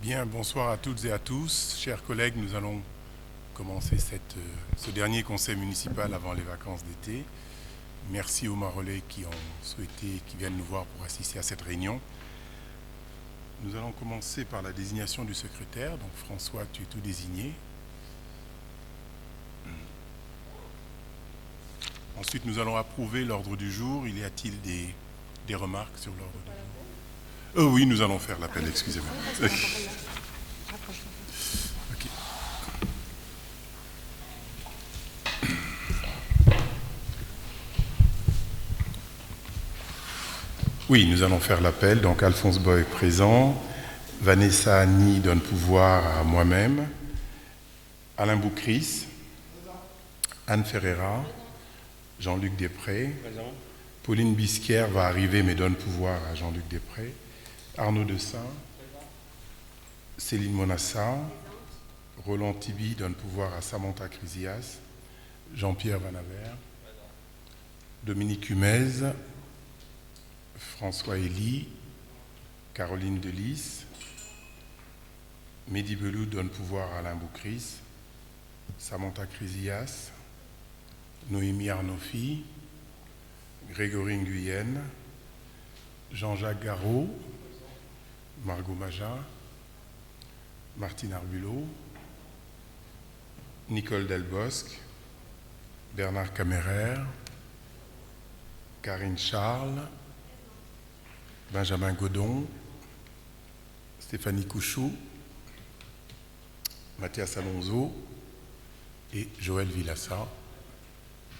Bien, bonsoir à toutes et à tous. Chers collègues, nous allons commencer ce dernier conseil municipal avant les vacances d'été. Merci aux Marolais qui viennent nous voir pour assister à cette réunion. Nous allons commencer par la désignation du secrétaire. Donc François, tu es tout désigné. Ensuite, nous allons approuver l'ordre du jour. Y a-t-il des remarques sur l'ordre du jour? Oui, nous allons faire l'appel, excusez-moi. Ok. Oui, nous allons faire l'appel. Donc Alphonse Boy présent. Vanessa Annie donne pouvoir à moi-même. Alain Boucris. Anne Ferreira. Jean-Luc Després. Présent. Pauline Bisquière va arriver mais donne pouvoir à Jean-Luc Després. Arnaud Dessin. Céline Monassa. Roland Tibi donne pouvoir à Samantha Crisias. Jean-Pierre Vanaver. Dominique Humez. François Elie. Caroline Delis. Mehdi Belou donne pouvoir à Alain Boucris. Samantha Crisias. Noémie Arnaufi. Grégory Nguyen. Jean-Jacques Garot. Margot Maja. Martine Arbulot. Nicole Delbosque. Bernard Camerer. Karine Charles. Benjamin Godon. Stéphanie Couchou. Mathias Alonso. Et Joël Villassa.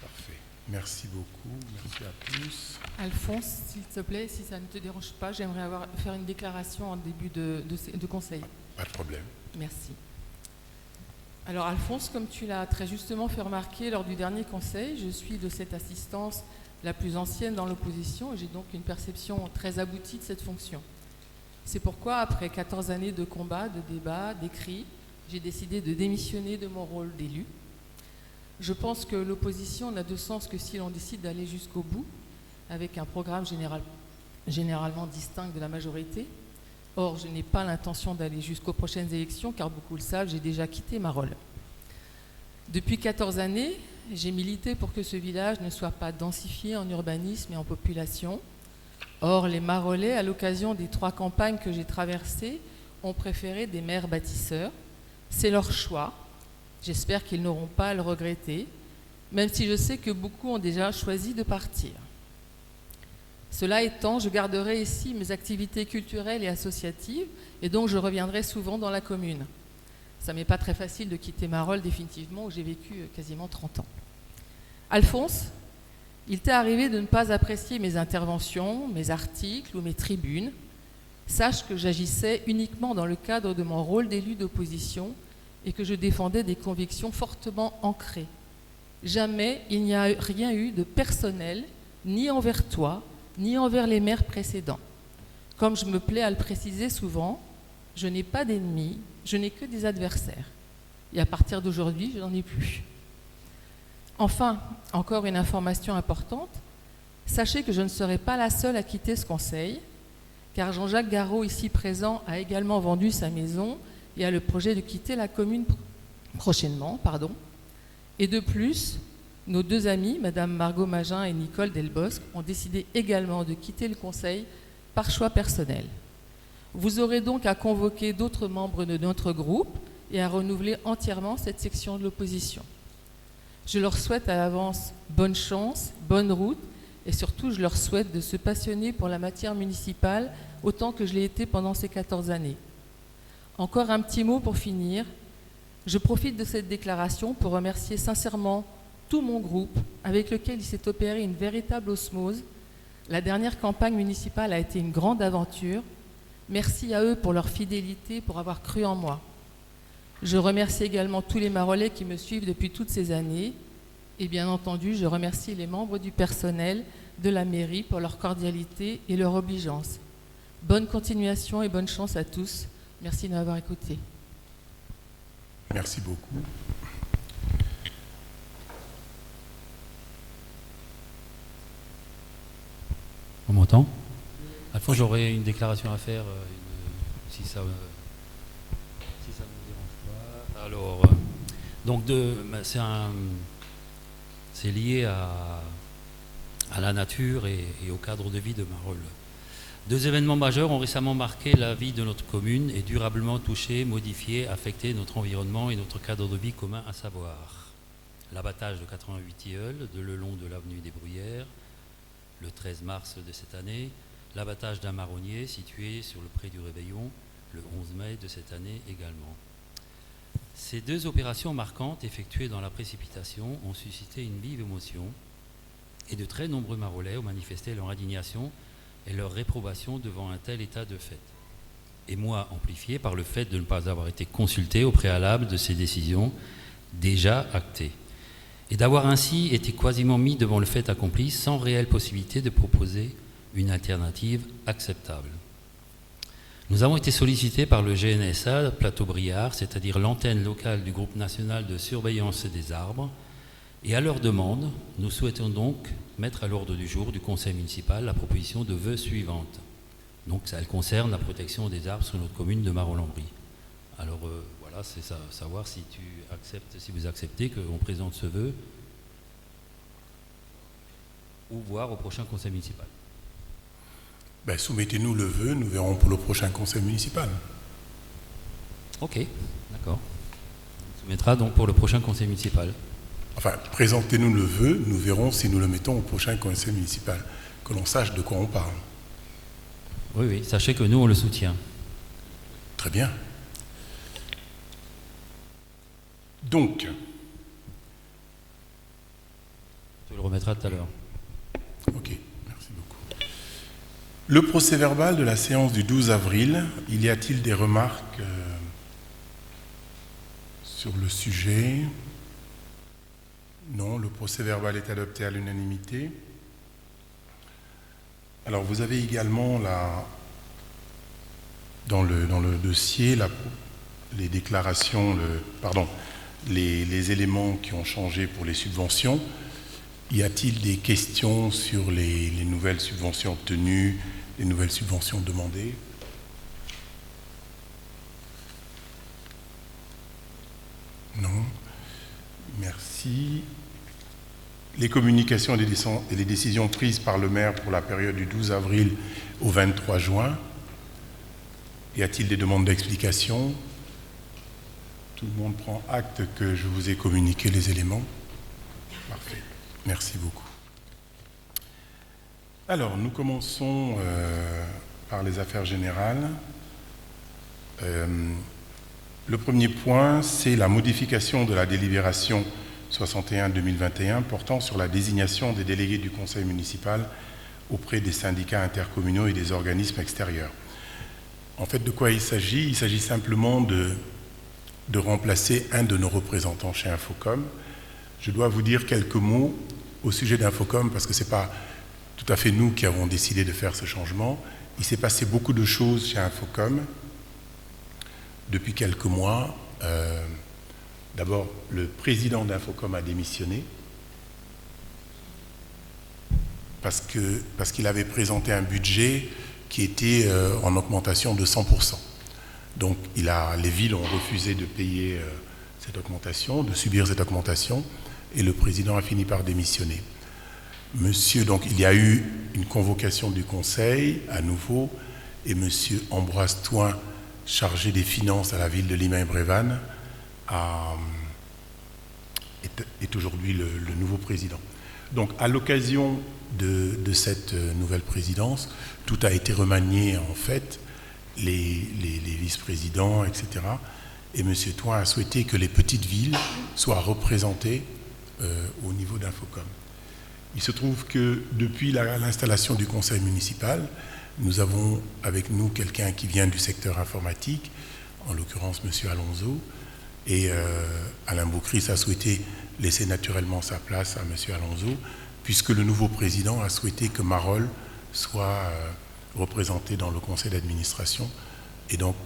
Parfait. Merci beaucoup. Merci à tous. Alphonse, s'il te plaît, si ça ne te dérange pas, j'aimerais faire une déclaration en début de conseil. Pas de problème. Merci. Alors Alphonse, comme tu l'as très justement fait remarquer lors du dernier conseil, je suis de cette assistance la plus ancienne dans l'opposition et j'ai donc une perception très aboutie de cette fonction. C'est pourquoi, après 14 années de combat, de débats, d'écrits, j'ai décidé de démissionner de mon rôle d'élu. Je pense que l'opposition n'a de sens que si l'on décide d'aller jusqu'au bout, avec un programme généralement distinct de la majorité. Or, je n'ai pas l'intention d'aller jusqu'aux prochaines élections, car beaucoup le savent, j'ai déjà quitté ma rôle. Depuis 14 années, j'ai milité pour que ce village ne soit pas densifié en urbanisme et en population. Or, les Marolais, à l'occasion des 3 campagnes que j'ai traversées, ont préféré des maires bâtisseurs. C'est leur choix. J'espère qu'ils n'auront pas à le regretter, même si je sais que beaucoup ont déjà choisi de partir. Cela étant, je garderai ici mes activités culturelles et associatives, et donc je reviendrai souvent dans la commune. Ça m'est pas très facile de quitter ma rôle définitivement, où j'ai vécu quasiment 30 ans. Alphonse, il t'est arrivé de ne pas apprécier mes interventions, mes articles ou mes tribunes. Sache que j'agissais uniquement dans le cadre de mon rôle d'élu d'opposition et que je défendais des convictions fortement ancrées. Jamais il n'y a rien eu de personnel, ni envers toi, ni envers les maires précédents. Comme je me plais à le préciser souvent, je n'ai pas d'ennemis, je n'ai que des adversaires. Et à partir d'aujourd'hui, je n'en ai plus. Enfin, encore une information importante, sachez que je ne serai pas la seule à quitter ce conseil, car Jean-Jacques Garot, ici présent, a également vendu sa maison et a le projet de quitter la commune prochainement. Et de plus, nos 2 amies, Madame Margot Magin et Nicole Delbosque, ont décidé également de quitter le conseil par choix personnel. Vous aurez donc à convoquer d'autres membres de notre groupe et à renouveler entièrement cette section de l'opposition. Je leur souhaite à l'avance bonne chance, bonne route et surtout je leur souhaite de se passionner pour la matière municipale autant que je l'ai été pendant ces 14 années. Encore un petit mot pour finir. Je profite de cette déclaration pour remercier sincèrement tout mon groupe avec lequel il s'est opéré une véritable osmose. La dernière campagne municipale a été une grande aventure. Merci à eux pour leur fidélité, pour avoir cru en moi. Je remercie également tous les Marolais qui me suivent depuis toutes ces années. Et bien entendu, je remercie les membres du personnel de la mairie pour leur cordialité et leur obligeance. Bonne continuation et bonne chance à tous. Merci de m'avoir écouté. Merci beaucoup. On m'entend ? Alphonse, j'aurais une déclaration à faire, si ça Donc c'est lié à la nature et au cadre de vie de Marolles. 2 événements majeurs ont récemment marqué la vie de notre commune et durablement touché, modifié, affecté notre environnement et notre cadre de vie commun, à savoir l'abattage de 88 tilleuls le long de l'avenue des Bruyères, le 13 mars de cette année, l'abattage d'un marronnier situé sur le pré du Réveillon, le 11 mai de cette année également. Ces 2 opérations marquantes effectuées dans la précipitation ont suscité une vive émotion et de très nombreux Marolais ont manifesté leur indignation et leur réprobation devant un tel état de fait. Émoi amplifié par le fait de ne pas avoir été consulté au préalable de ces décisions déjà actées et d'avoir ainsi été quasiment mis devant le fait accompli sans réelle possibilité de proposer une alternative acceptable. Nous avons été sollicités par le GNSA Plateau-Briard, c'est-à-dire l'antenne locale du groupe national de surveillance des arbres, et à leur demande, nous souhaitons donc mettre à l'ordre du jour du conseil municipal la proposition de vœux suivante. Donc elle concerne la protection des arbres sur notre commune de Marolles-en-Brie. Alors voilà, c'est savoir si vous acceptez qu'on présente ce vœu ou voir au prochain conseil municipal. Ben, soumettez-nous le vœu, nous verrons pour le prochain conseil municipal. Ok, d'accord. On soumettra donc pour le prochain conseil municipal. Enfin, présentez-nous le vœu, nous verrons si nous le mettons au prochain conseil municipal, que l'on sache de quoi on parle. Oui, sachez que nous, on le soutient. Très bien. Donc, tu le remettras tout à l'heure. Ok, merci beaucoup. Le procès-verbal de la séance du 12 avril, y a-t-il des remarques sur le sujet? Non, le procès-verbal est adopté à l'unanimité. Alors, vous avez également dans le dossier les déclarations, les éléments qui ont changé pour les subventions. Y a-t-il des questions sur les nouvelles subventions obtenues, les nouvelles subventions demandées? Non. Merci. Les communications et les décisions prises par le maire pour la période du 12 avril au 23 juin. Y a-t-il des demandes d'explication? Tout le monde prend acte que je vous ai communiqué les éléments. Parfait. Merci beaucoup. Alors, nous commençons par les affaires générales. Le premier point, c'est la modification de la délibération 61-2021 portant sur la désignation des délégués du conseil municipal auprès des syndicats intercommunaux et des organismes extérieurs. En fait, de quoi il s'agit? Il s'agit simplement de remplacer un de nos représentants chez Infocom. Je dois vous dire quelques mots au sujet d'Infocom parce que ce n'est pas tout à fait nous qui avons décidé de faire ce changement. Il s'est passé beaucoup de choses chez Infocom depuis quelques mois. D'abord, le président d'Infocom a démissionné parce qu'il avait présenté un budget qui était en augmentation de 100%. Donc, les villes ont refusé de payer cette augmentation, de subir cette augmentation, et le président a fini par démissionner. Donc, il y a eu une convocation du conseil à nouveau, et monsieur Ambroise Thoin, chargé des finances à la ville de Limagne-Brévannes, est aujourd'hui le nouveau président. Donc, à l'occasion de cette nouvelle présidence, tout a été remanié en fait, les vice-présidents, etc. Et M. Thoin a souhaité que les petites villes soient représentées au niveau d'Infocom. Il se trouve que depuis l'installation du conseil municipal, nous avons avec nous quelqu'un qui vient du secteur informatique, en l'occurrence M. Alonso, et Alain Boucris a souhaité laisser naturellement sa place à M. Alonso, puisque le nouveau président a souhaité que Marolles soit représenté dans le conseil d'administration. Et donc,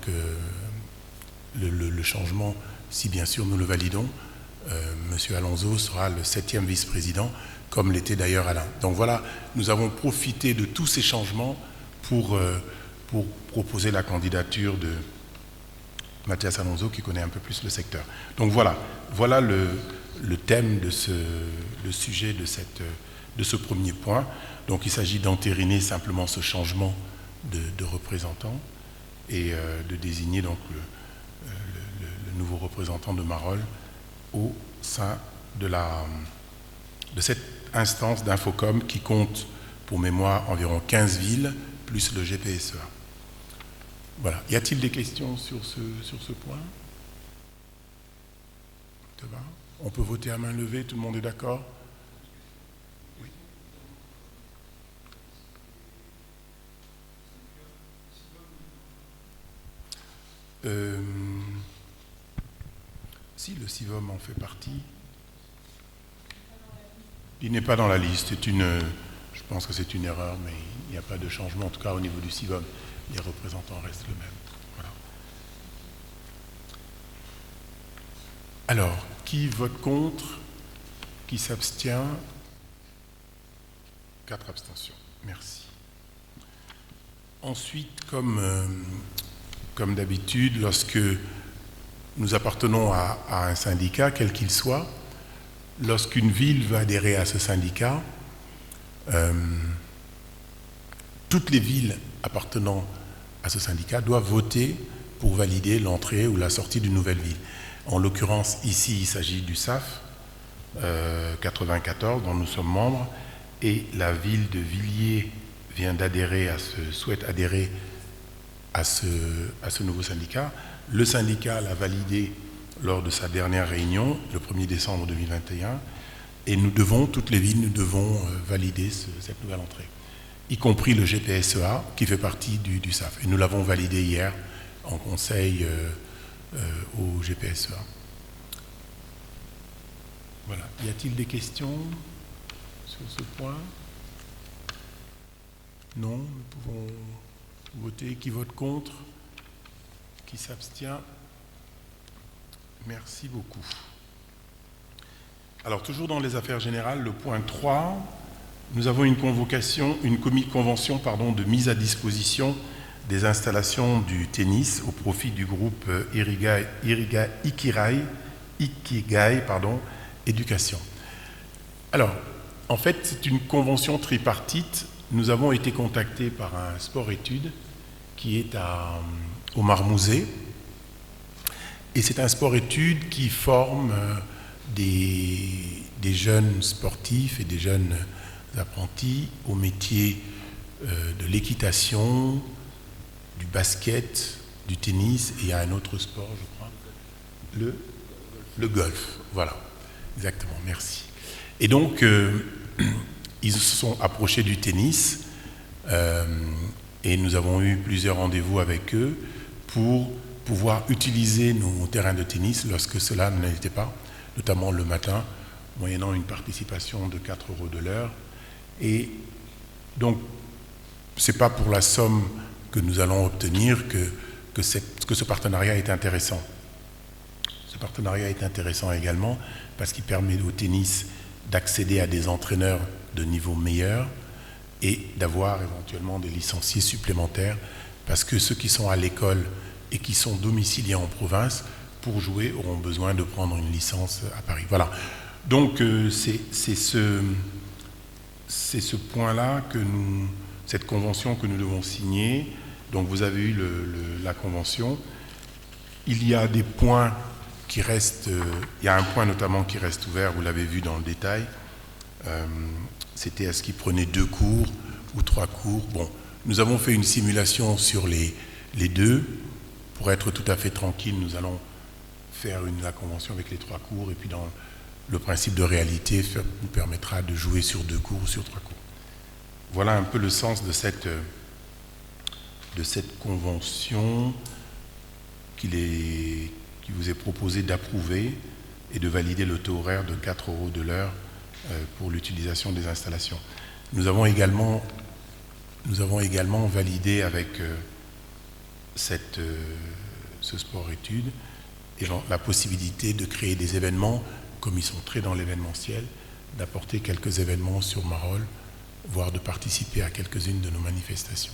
le changement, si bien sûr nous le validons, M. Alonso sera le 7e vice-président, comme l'était d'ailleurs Alain. Donc voilà, nous avons profité de tous ces changements pour proposer la candidature Mathias Alonso qui connaît un peu plus le secteur. Donc voilà le thème le sujet de ce premier point. Donc il s'agit d'entériner simplement ce changement de représentant et de désigner donc le nouveau représentant de Marolles au sein de cette instance d'Infocom qui compte pour mémoire environ 15 villes plus le GPSEA. Voilà. Y a-t-il des questions sur ce point? Ça va? On peut voter à main levée, tout le monde est d'accord? Oui. Si le CIVOM en fait partie, il n'est pas dans la liste. Je pense que c'est une erreur, mais il n'y a pas de changement, en tout cas au niveau du CIVOM. Les représentants restent les mêmes. Voilà. Alors, qui vote contre? Qui s'abstient? 4 abstentions. Merci. Ensuite, comme d'habitude, lorsque nous appartenons à un syndicat, quel qu'il soit, lorsqu'une ville veut adhérer à ce syndicat, toutes les villes appartenant à ce syndicat doivent voter pour valider l'entrée ou la sortie d'une nouvelle ville. En l'occurrence, ici, il s'agit du SAF 94, dont nous sommes membres, et la ville de Villiers souhaite adhérer à ce nouveau syndicat. Le syndicat l'a validé lors de sa dernière réunion, le 1er décembre 2021, et toutes les villes, nous devons valider cette nouvelle entrée, y compris le GPSEA qui fait partie du SAF. Et nous l'avons validé hier en conseil au GPSEA. Voilà. Y a-t-il des questions sur ce point? Non, nous pouvons voter. Qui vote contre? Qui s'abstient? Merci beaucoup. Alors, toujours dans les affaires générales, le point 3, nous avons une convention de mise à disposition des installations du tennis au profit du groupe Ikigai Éducation. Alors, en fait, c'est une convention tripartite. Nous avons été contactés par un sport-études qui est au Marmouzet. Et c'est un sport-études qui forme des jeunes sportifs et des jeunes apprentis au métier de l'équitation, du basket, du tennis, et il y a un autre sport, je crois, le golf. Voilà, exactement, merci. Et donc, ils se sont approchés du tennis et nous avons eu plusieurs rendez-vous avec eux pour pouvoir utiliser nos terrains de tennis lorsque cela n'était pas, notamment le matin, moyennant une participation de 4 € de l'heure. Et donc, ce n'est pas pour la somme que nous allons obtenir que ce partenariat est intéressant. Ce partenariat est intéressant également parce qu'il permet au tennis d'accéder à des entraîneurs de niveau meilleur et d'avoir éventuellement des licenciés supplémentaires parce que ceux qui sont à l'école et qui sont domiciliés en province, pour jouer, auront besoin de prendre une licence à Paris. Voilà. Donc, c'est ce point-là cette convention que nous devons signer. Donc, vous avez eu la convention. Il y a des points qui restent, il y a un point notamment qui reste ouvert, vous l'avez vu dans le détail. C'était est-ce qu'il prenait 2 cours ou 3 cours. Bon, nous avons fait une simulation sur les 2. Pour être tout à fait tranquille, nous allons faire la convention avec les 3 cours et puis dans le principe de réalité nous permettra de jouer sur 2 cours ou sur 3 cours. Voilà un peu le sens de cette convention qui vous est proposé d'approuver et de valider le taux horaire de 4 € de l'heure pour l'utilisation des installations. Nous avons également validé avec ce sport-études et la possibilité de créer des événements, comme ils sont très dans l'événementiel, d'apporter quelques événements sur Marolles, voire de participer à quelques-unes de nos manifestations.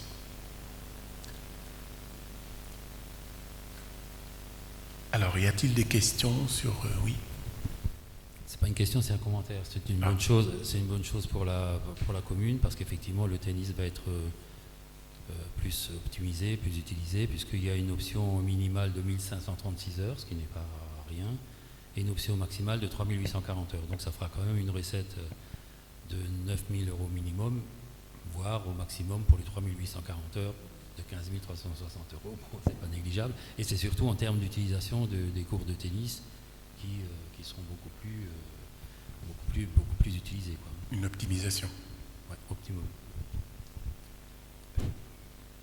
Alors, y a-t-il des questions sur... oui. C'est pas une question, c'est un commentaire. C'est une bonne chose. C'est une bonne chose pour la commune parce qu'effectivement le tennis va être plus optimisé, plus utilisé, puisqu'il y a une option minimale de 1536 heures, ce qui n'est pas rien, et une option maximale de 3840 heures. Donc ça fera quand même une recette de 9000 € minimum, voire au maximum pour les 3840 heures de 15 360 €. Bon, c'est pas négligeable. Et c'est surtout en termes d'utilisation des cours de tennis qui seront beaucoup plus utilisés, quoi. Une optimisation. Ouais, optimum.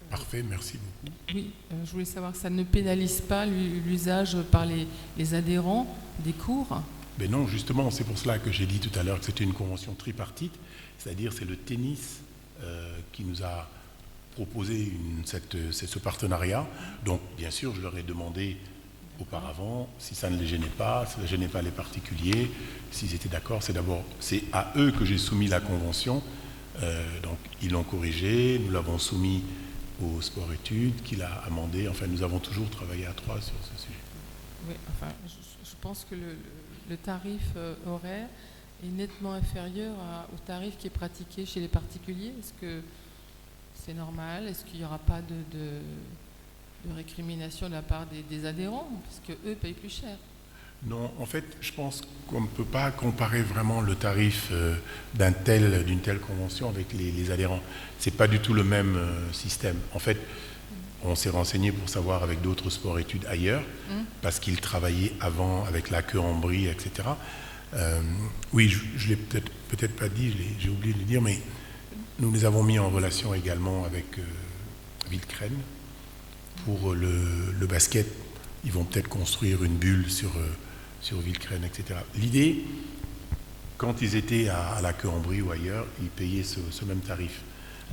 Parfait, merci beaucoup. Oui, je voulais savoir, ça ne pénalise pas l'usage par les adhérents des cours? Mais non, justement, c'est pour cela que j'ai dit tout à l'heure que c'était une convention tripartite, c'est-à-dire c'est le tennis qui nous a proposé ce partenariat. Donc, bien sûr, je leur ai demandé auparavant si ça ne les gênait pas, si ça ne gênait pas les particuliers, s'ils étaient d'accord. C'est à eux que j'ai soumis la convention. Donc, ils l'ont corrigé, nous l'avons soumis au sport-études, qu'il a amendé. Enfin, nous avons toujours travaillé à 3 sur ce sujet. Oui, enfin, je pense que le tarif horaire est nettement inférieur au tarif qui est pratiqué chez les particuliers. Est-ce que c'est normal? Est-ce qu'il n'y aura pas de récrimination de la part des adhérents, parce qu'eux payent plus cher? Non, en fait, je pense qu'on ne peut pas comparer vraiment le tarif d'une telle convention avec les adhérents. Ce n'est pas du tout le même système. En fait, on s'est renseigné pour savoir avec d'autres sports-études ailleurs, parce qu'ils travaillaient avant avec la queue en brie, etc. Oui, je ne l'ai peut-être pas dit, j'ai oublié de le dire, mais nous les avons mis en relation également avec Villecrène pour le basket. Ils vont peut-être construire une bulle sur Villecrène, etc. L'idée, quand ils étaient à la queue en brie ou ailleurs, ils payaient ce même tarif.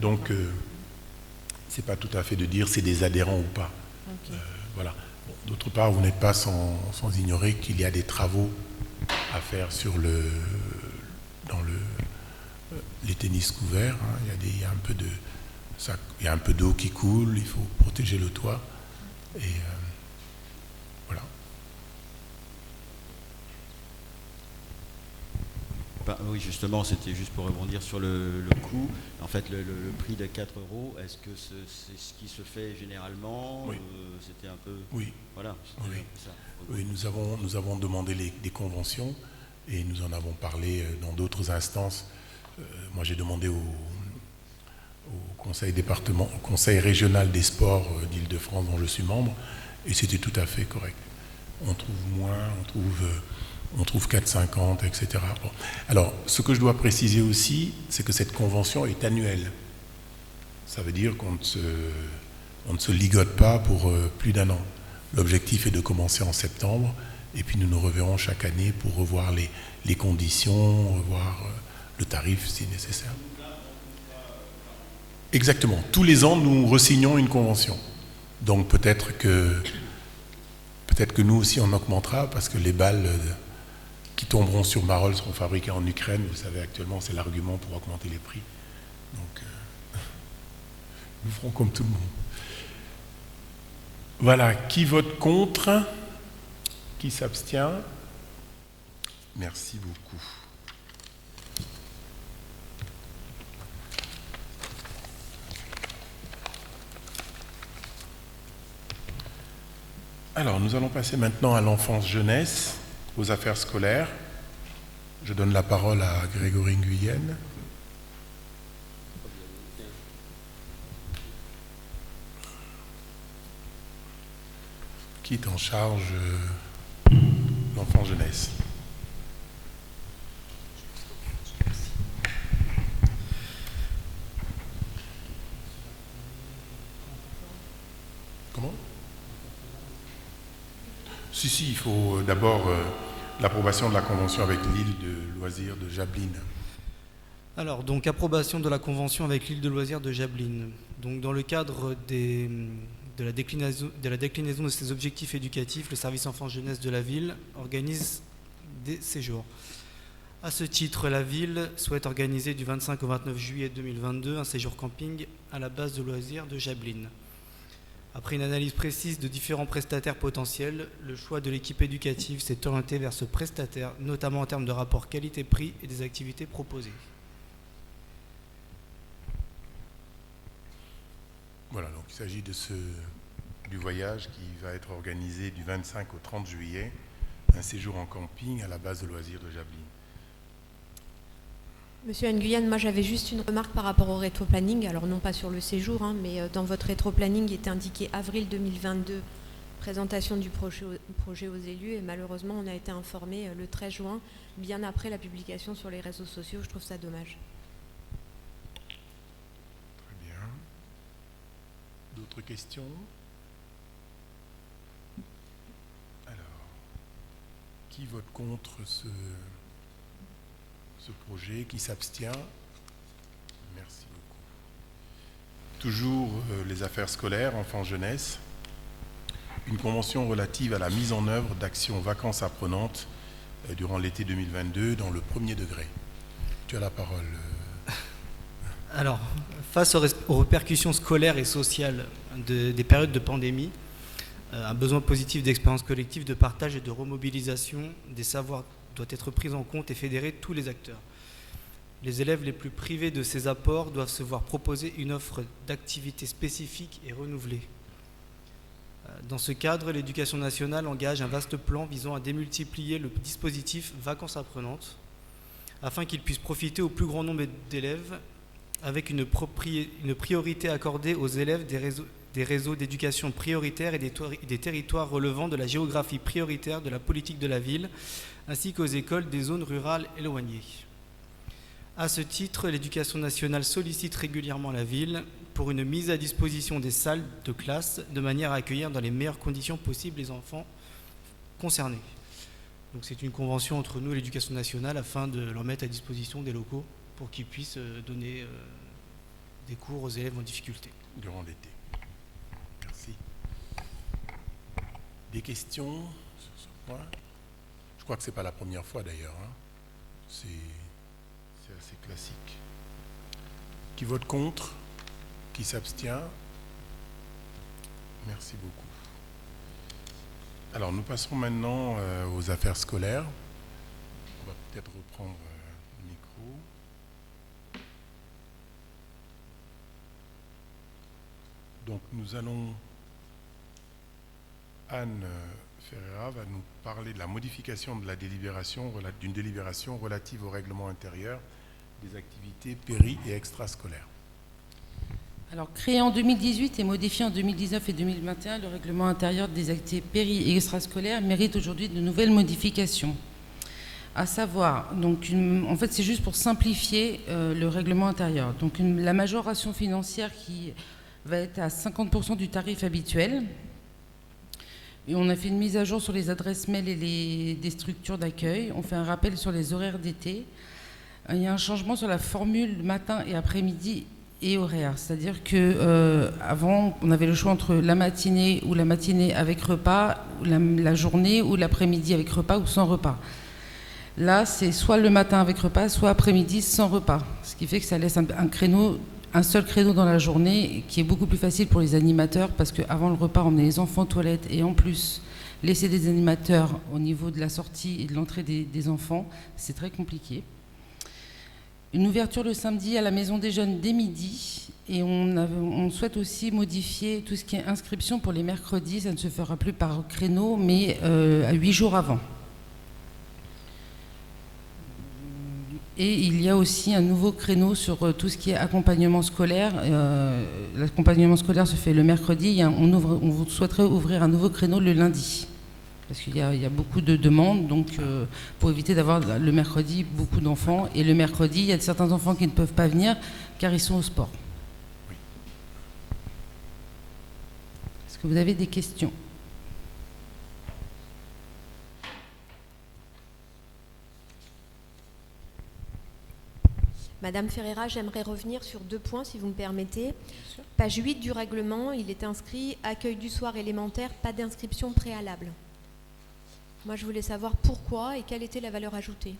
Donc, c'est pas tout à fait de dire c'est des adhérents ou pas. Okay. Voilà. Bon, d'autre part, vous n'êtes pas sans ignorer qu'il y a des travaux à faire dans les tennis couverts. Hein. Il y a un peu d'eau qui coule, il faut protéger le toit. Et voilà. Oui, justement, c'était juste pour rebondir sur le coût. En fait, le prix de 4 €, est-ce que c'est ce qui se fait généralement? Oui. C'était un peu... Oui. Voilà. Oui. Un peu ça. Oui, nous avons demandé des conventions et nous en avons parlé dans d'autres instances. Moi, j'ai demandé au conseil régional des sports d'Île-de-France dont je suis membre, et c'était tout à fait correct. On trouve moins, on trouve 4,50, etc. Bon. Alors, ce que je dois préciser aussi, c'est que cette convention est annuelle. Ça veut dire qu'on ne se ligote pas pour plus d'un an. L'objectif est de commencer en septembre, et puis nous nous reverrons chaque année pour revoir les conditions, revoir le tarif si nécessaire. Exactement. Tous les ans, nous re-signons une convention. Donc peut-être que nous aussi on augmentera, parce que les balles qui tomberont sur Marolles seront fabriquées en Ukraine. Vous savez, actuellement, c'est l'argument pour augmenter les prix. Donc, nous ferons comme tout le monde. Voilà. Qui vote contre? Qui s'abstient? Merci beaucoup. Alors, nous allons passer maintenant à l'enfance-jeunesse, aux affaires scolaires. Je donne la parole à Grégory Nguyen. Qui est en charge l'enfance-jeunesse. Comment ? Si, il faut d'abord l'approbation de la convention avec l'île de loisirs de Jablines. Alors, donc, approbation de la convention avec l'île de loisirs de Jablines. Donc, dans le cadre de la déclinaison de ses objectifs éducatifs, le service enfance-jeunesse de la ville organise des séjours. À ce titre, la ville souhaite organiser du 25 au 29 juillet 2022 un séjour camping à la base de loisirs de Jablines. Après une analyse précise de différents prestataires potentiels, le choix de l'équipe éducative s'est orienté vers ce prestataire, notamment en termes de rapport qualité-prix et des activités proposées. Voilà, donc il s'agit du voyage qui va être organisé du 25 au 30 juillet, un séjour en camping à la base de loisirs de Jablines. Monsieur Nguyen, moi j'avais juste une remarque par rapport au rétro-planning, alors non pas sur le séjour, mais dans votre rétro-planning il était indiqué avril 2022, présentation du projet aux élus, et malheureusement on a été informé le 13 juin, bien après la publication sur les réseaux sociaux. Je trouve ça dommage. Très bien. D'autres questions? Alors, qui vote contre ce projet, qui s'abstient? Merci beaucoup. Toujours les affaires scolaires, enfants-jeunesse. Une convention relative à la mise en œuvre d'actions vacances apprenantes durant l'été 2022 dans le premier degré. Tu as la parole. Alors, face aux répercussions scolaires et sociales des périodes de pandémie, un besoin positif d'expérience collective, de partage et de remobilisation des savoirs doit être pris en compte et fédérer tous les acteurs. Les élèves les plus privés de ces apports doivent se voir proposer une offre d'activités spécifiques et renouvelée. Dans ce cadre, l'Éducation nationale engage un vaste plan visant à démultiplier le dispositif Vacances apprenantes afin qu'il puisse profiter au plus grand nombre d'élèves, avec une priorité accordée aux élèves des réseaux d'éducation prioritaires et des territoires relevant de la géographie prioritaire de la politique de la ville, ainsi qu'aux écoles des zones rurales éloignées. À ce titre, l'Éducation nationale sollicite régulièrement la ville pour une mise à disposition des salles de classe de manière à accueillir dans les meilleures conditions possibles les enfants concernés. Donc c'est une convention entre nous et l'Éducation nationale afin de leur mettre à disposition des locaux pour qu'ils puissent donner des cours aux élèves en difficulté. Durant l'été. Merci. Des questions sur ce point? Je crois que ce n'est pas la première fois d'ailleurs. Hein. C'est assez classique. Qui vote contre? Qui s'abstient? Merci beaucoup. Alors nous passons maintenant aux affaires scolaires. On va peut-être reprendre le micro. Donc nous allons... Anne Ferreira va nous parler de la modification de la délibération, d'une délibération relative au règlement intérieur des activités péri- et extrascolaires. Alors, créé en 2018 et modifié en 2019 et 2021, le règlement intérieur des activités péri- et extrascolaires mérite aujourd'hui de nouvelles modifications. À savoir, donc en fait, c'est juste pour simplifier le règlement intérieur. Donc, la majoration financière qui va être à 50% du tarif habituel. Et on a fait une mise à jour sur les adresses mail et des structures d'accueil. On fait un rappel sur les horaires d'été. Il y a un changement sur la formule matin et après-midi et horaire. C'est-à-dire qu'avant, on avait le choix entre la matinée ou la matinée avec repas, ou la journée ou l'après-midi avec repas ou sans repas. Là, c'est soit le matin avec repas, soit après-midi sans repas. Ce qui fait que ça laisse un seul créneau dans la journée qui est beaucoup plus facile pour les animateurs parce qu'avant le repas, on met les enfants aux toilettes et en plus, laisser des animateurs au niveau de la sortie et de l'entrée des enfants, c'est très compliqué. Une ouverture le samedi à la Maison des Jeunes dès midi et on souhaite aussi modifier tout ce qui est inscription pour les mercredis. Ça ne se fera plus par créneau mais à 8 jours avant. Et il y a aussi un nouveau créneau sur tout ce qui est accompagnement scolaire. L'accompagnement scolaire se fait le mercredi. On souhaiterait ouvrir un nouveau créneau le lundi. Parce qu'il y a beaucoup de demandes, donc pour éviter d'avoir le mercredi beaucoup d'enfants. Et le mercredi, il y a certains enfants qui ne peuvent pas venir car ils sont au sport. Oui. Est-ce que vous avez des questions ? Madame Ferreira, j'aimerais revenir sur 2 points, si vous me permettez. Page 8 du règlement, il est inscrit « Accueil du soir élémentaire, pas d'inscription préalable ». Moi, je voulais savoir pourquoi et quelle était la valeur ajoutée.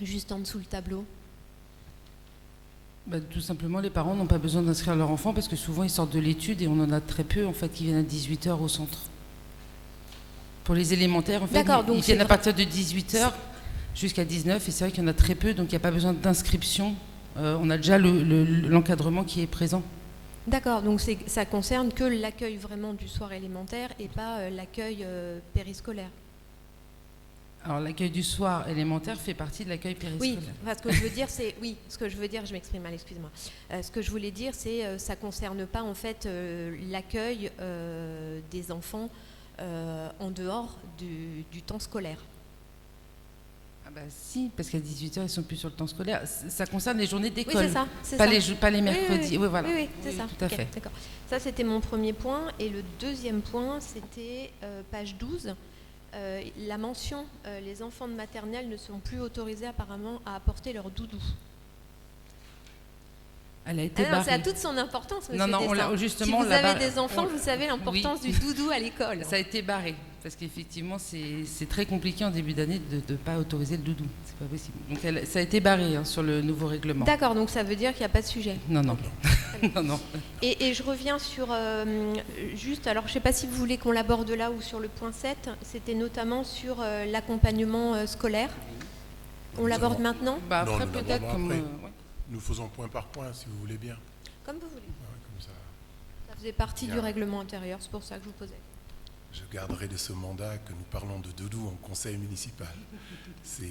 Juste en dessous le tableau. Tout simplement, les parents n'ont pas besoin d'inscrire leur enfant parce que souvent ils sortent de l'étude et on en a très peu en fait qui viennent à 18h au centre. Pour les élémentaires, en fait, ils viennent à partir de 18h jusqu'à 19 et c'est vrai qu'il y en a très peu, donc il n'y a pas besoin d'inscription. On a déjà l'encadrement qui est présent. D'accord, donc ça concerne que l'accueil vraiment du soir élémentaire et pas l'accueil périscolaire. Alors l'accueil du soir élémentaire fait partie de l'accueil périscolaire. Oui, enfin, ce que je veux dire, c'est ce que je veux dire, je m'exprime mal, excuse-moi. Ce que je voulais dire, c'est ça concerne pas en fait l'accueil des enfants en dehors du temps scolaire. Ah bah si, parce qu'à 18h, ils ne sont plus sur le temps scolaire. Ça concerne les journées d'école, oui, c'est ça. Pas les mercredis. Oui, voilà. c'est ça. Tout à fait. D'accord. Ça, c'était mon premier point. Et le deuxième point, c'était page 12. La mention, les enfants de maternelle ne sont plus autorisés apparemment à apporter leur doudou. Elle a été barrée. Ça a toute son importance, monsieur Non, justement, si vous avez des enfants, vous savez l'importance du doudou à l'école. Ça a été barré, parce qu'effectivement, c'est très compliqué en début d'année de ne pas autoriser le doudou. C'est pas possible. Donc ça a été barré sur le nouveau règlement. D'accord, donc ça veut dire qu'il n'y a pas de sujet. Non. non. Et je reviens sur, juste, alors je ne sais pas si vous voulez qu'on l'aborde là ou sur le point 7, c'était notamment sur l'accompagnement scolaire. On l'aborde maintenant ? Après, peut-être comme... Nous faisons point par point, si vous voulez bien. Comme vous voulez. Ouais, comme ça. Ça faisait partie du règlement intérieur, c'est pour ça que je vous posais. Je garderai de ce mandat que nous parlons de doudou en conseil municipal. C'est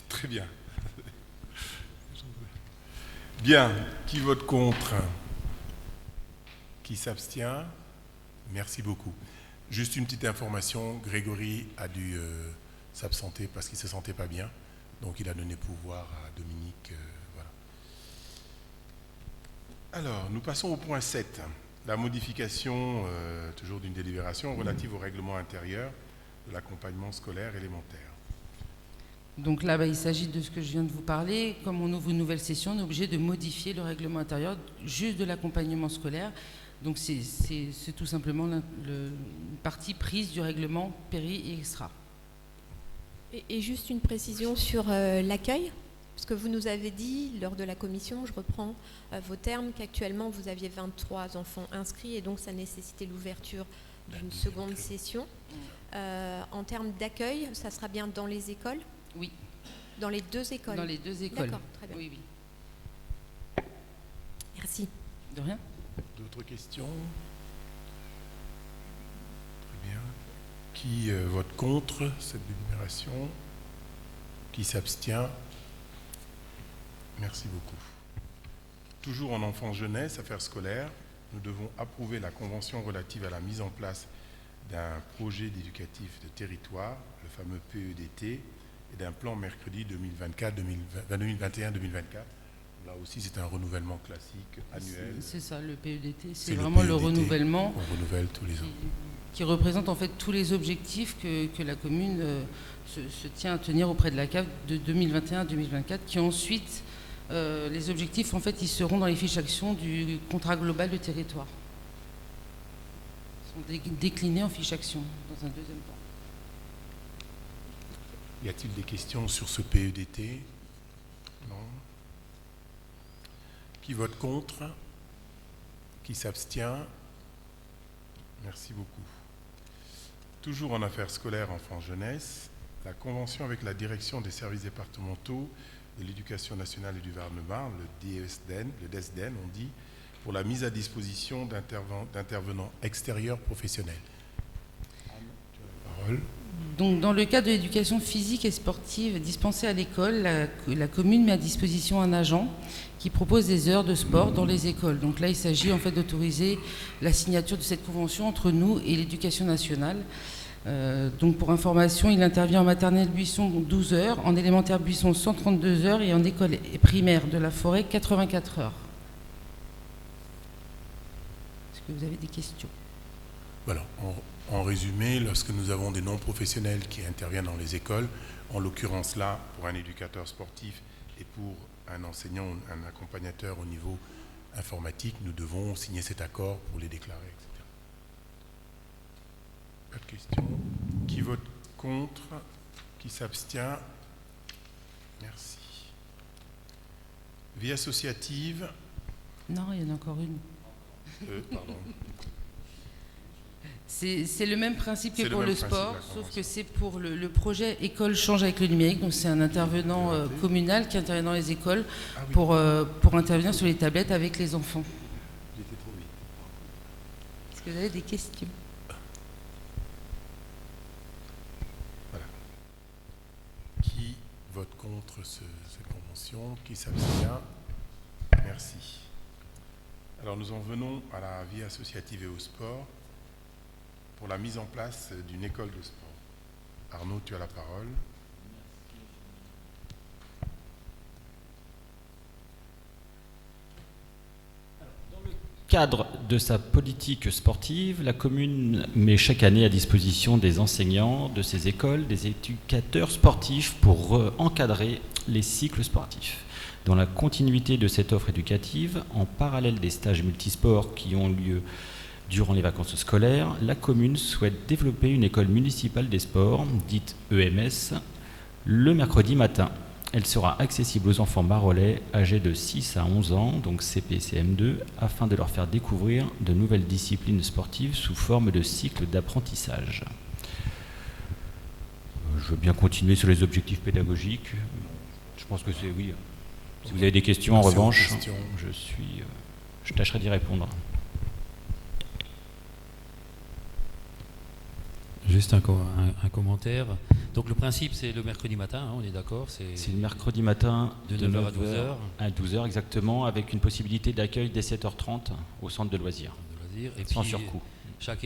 très bien. Bien. Qui vote contre? Qui s'abstient? Merci beaucoup. Juste une petite information. Grégory a dû s'absenter parce qu'il ne se sentait pas bien. Donc il a donné pouvoir à Dominique. Voilà. Alors, nous passons au point 7. La modification, toujours d'une délibération, relative au règlement intérieur de l'accompagnement scolaire élémentaire. Donc là, il s'agit de ce que je viens de vous parler. Comme on ouvre une nouvelle session, on est obligé de modifier le règlement intérieur juste de l'accompagnement scolaire. Donc c'est tout simplement une partie prise du règlement péri et extra. Et juste une précision sur l'accueil, parce que vous nous avez dit lors de la commission, je reprends vos termes, qu'actuellement vous aviez 23 enfants inscrits et donc ça nécessitait l'ouverture d'une seconde session. En termes d'accueil, ça sera bien dans les écoles ? Oui. Dans les deux écoles ? Dans les deux écoles. D'accord, très bien. Oui. Merci. De rien. D'autres questions? Très bien. Qui vote contre cette délibération? Qui s'abstient? Merci beaucoup. Toujours en enfance-jeunesse, affaires scolaires, nous devons approuver la convention relative à la mise en place d'un projet d'éducatif de territoire, le fameux PEDT, et d'un plan mercredi 2021-2024. Là aussi, c'est un renouvellement classique, annuel. C'est ça, le PEDT, c'est vraiment le renouvellement. On renouvelle tous les ans. Qui représente en fait tous les objectifs que la commune se tient à tenir auprès de la CAF de 2021-2024, qui ensuite, les objectifs, en fait, ils seront dans les fiches actions du contrat global de territoire. Ils sont déclinés en fiches actions dans un deuxième temps. Y a-t-il des questions sur ce PEDT? Non. Qui vote contre? Qui s'abstient? Merci beaucoup. Toujours en affaires scolaires enfants-jeunesse, la convention avec la direction des services départementaux de l'éducation nationale et du Var-et-Marne, le DESDEN, on dit, pour la mise à disposition d'intervenants extérieurs professionnels. Anne, tu as la parole. Donc, dans le cadre de l'éducation physique et sportive dispensée à l'école, la commune met à disposition un agent qui propose des heures de sport dans les écoles. Donc là, il s'agit en fait d'autoriser la signature de cette convention entre nous et l'éducation nationale. Donc pour information, il intervient en maternelle Buisson 12 heures, en élémentaire Buisson 132 heures et en école primaire de la Forêt 84 heures. Est-ce que vous avez des questions? Voilà. En résumé, lorsque nous avons des non-professionnels qui interviennent dans les écoles, en l'occurrence là, pour un éducateur sportif et pour un enseignant, un accompagnateur au niveau informatique, nous devons signer cet accord pour les déclarer, etc. Pas de questions. Qui vote contre? Qui s'abstient? Merci. Vie associative. Non, il y en a encore une. Pardon. C'est le même principe que C'est le pour même le principe, sport, la sauf convention. que c'est pour le projet École change avec le numérique. Donc c'est un intervenant communal qui intervient dans les écoles Ah oui. pour intervenir sur les tablettes avec les enfants. J'étais trop vite. Est-ce que vous avez des questions? Qui vote contre cette convention? Qui s'abstient? Merci. Alors nous en venons à la vie associative et au sport pour la mise en place d'une école de sport. Arnaud, tu as la parole. Cadre de sa politique sportive, la commune met chaque année à disposition des enseignants de ces écoles des éducateurs sportifs pour encadrer les cycles sportifs. Dans la continuité de cette offre éducative, en parallèle des stages multisports qui ont lieu durant les vacances scolaires, la commune souhaite développer une école municipale des sports, dite EMS, le mercredi matin. Elle sera accessible aux enfants marolais âgés de 6 à 11 ans, donc CP et CM2, afin de leur faire découvrir de nouvelles disciplines sportives sous forme de cycles d'apprentissage. Je veux bien continuer sur les objectifs pédagogiques. Je pense que c'est oui. Si vous avez des questions, en revanche, je tâcherai d'y répondre. Juste un commentaire. Donc le principe, c'est le mercredi matin, hein, on est d'accord? C'est le mercredi matin de 9h à 12h. À 12h exactement, avec une possibilité d'accueil dès 7h30 au centre de loisirs. Et sans puis, surcoût. Chaque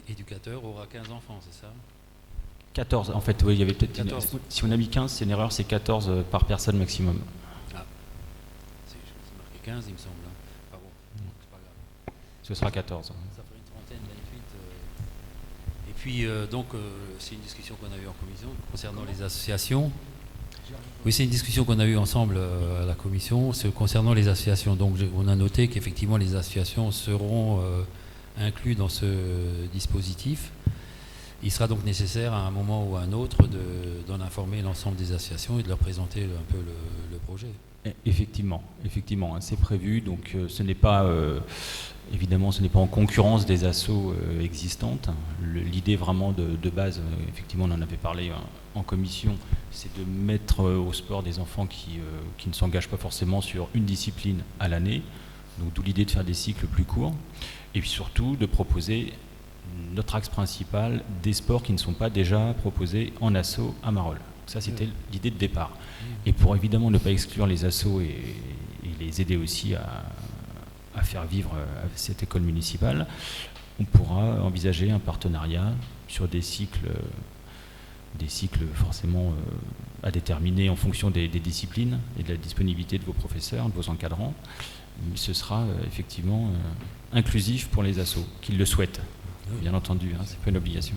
éducateur aura 15 enfants, c'est ça? 14, en fait, oui, il y avait peut-être 14. Si on a mis 15, c'est une erreur, c'est 14 par personne maximum. Ah, c'est marqué 15, il me semble. Hein. Ah bon, c'est pas grave. Ce sera 14. Ça ferait une trentaine, 28. Et puis, c'est une discussion qu'on a eue en commission concernant les associations. Oui, c'est une discussion qu'on a eue ensemble à la commission concernant les associations. Donc, on a noté qu'effectivement, les associations seront inclus dans ce dispositif. Il sera donc nécessaire à un moment ou à un autre d'en informer l'ensemble des associations et de leur présenter un peu le projet. Effectivement, hein, c'est prévu. Donc ce n'est pas, évidemment, ce n'est pas en concurrence des assos existantes. L'idée vraiment de base, effectivement, on en avait parlé en commission, c'est de mettre au sport des enfants qui ne s'engagent pas forcément sur une discipline à l'année. Donc d'où l'idée de faire des cycles plus courts. Et puis surtout de proposer notre axe principal des sports qui ne sont pas déjà proposés en asso à Marolles. Ça, c'était l'idée de départ. Et pour évidemment ne pas exclure les assos et les aider aussi à faire vivre cette école municipale, on pourra envisager un partenariat sur des cycles forcément à déterminer en fonction des disciplines et de la disponibilité de vos professeurs, de vos encadrants. Mais ce sera effectivement inclusif pour les assos qui le souhaitent. Bien entendu, hein, c'est pas une obligation.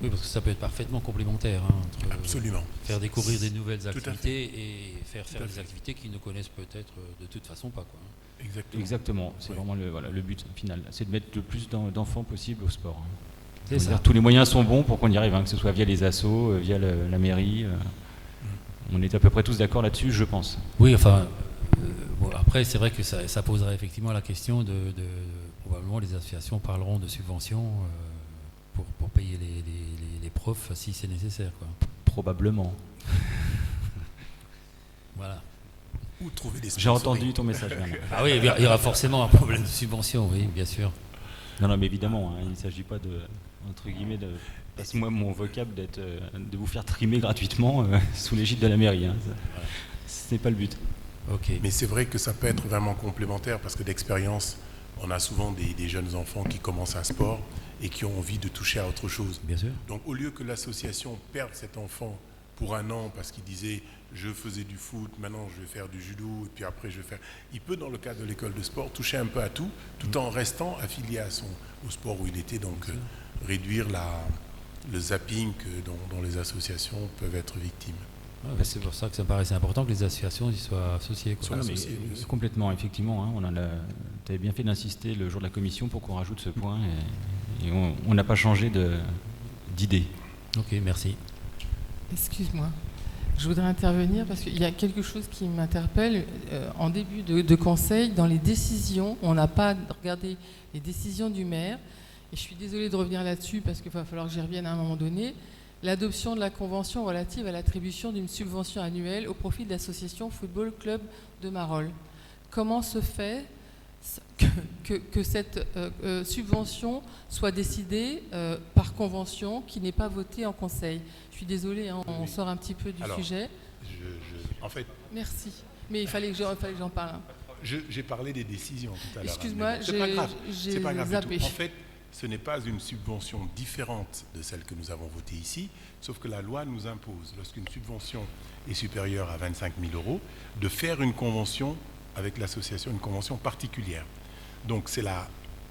Oui, parce que ça peut être parfaitement complémentaire entre Absolument. Faire découvrir des nouvelles activités et faire des activités qu'ils ne connaissent peut-être de toute façon pas, quoi. Exactement. C'est vraiment le but final. C'est de mettre le plus d'enfants possible au sport. C'est ça. Tous les moyens sont bons pour qu'on y arrive, hein, que ce soit via les assos, via la mairie. On est à peu près tous d'accord là-dessus, je pense. Oui, enfin, après, c'est vrai que ça poserait effectivement la question probablement les associations parleront de subventions pour payer les profs si c'est nécessaire, quoi. Probablement. Voilà. Ou trouver des J'ai entendu ton message. Ah oui, il y aura forcément un problème de subvention, oui, bien sûr. Non, mais évidemment, hein, il ne s'agit pas entre guillemets, passe-moi mon vocable, de vous faire trimer gratuitement sous l'égide de la mairie. Hein. Ce n'est pas le but. Okay. Mais c'est vrai que ça peut être vraiment complémentaire parce que d'expérience, on a souvent des jeunes enfants qui commencent un sport et qui ont envie de toucher à autre chose. Bien sûr. Donc au lieu que l'association perde cet enfant pour un an parce qu'il disait je faisais du foot, maintenant je vais faire du judo et puis après je vais faire... Il peut dans le cadre de l'école de sport toucher un peu à tout en restant affilié au sport où il était, donc réduire le zapping dont les associations peuvent être victimes. Ah, c'est pour ça que ça me paraissait important que les associations y soient associées. Complètement, effectivement. Hein, tu avais bien fait d'insister le jour de la commission pour qu'on rajoute ce point et on n'a pas changé d'idée. Ok, merci. Excuse-moi. Je voudrais intervenir parce qu'il y a quelque chose qui m'interpelle. En début de conseil, dans les décisions, on n'a pas regardé les décisions du maire. Et je suis désolée de revenir là-dessus parce qu'il va falloir que j'y revienne à un moment donné. L'adoption de la convention relative à l'attribution d'une subvention annuelle au profit de l'association Football Club de Marolles. Comment se fait que cette subvention soit décidée par convention qui n'est pas votée en conseil? Je suis désolée, hein, on sort un petit peu du sujet. En fait, merci. Mais il fallait que j'en parle. J'ai parlé des décisions tout à l'heure. Excuse-moi, c'est pas grave. zappé. En fait, ce n'est pas une subvention différente de celle que nous avons votée ici, sauf que la loi nous impose, lorsqu'une subvention est supérieure à 25 000 euros, de faire une convention avec l'association, une convention particulière. Donc c'est la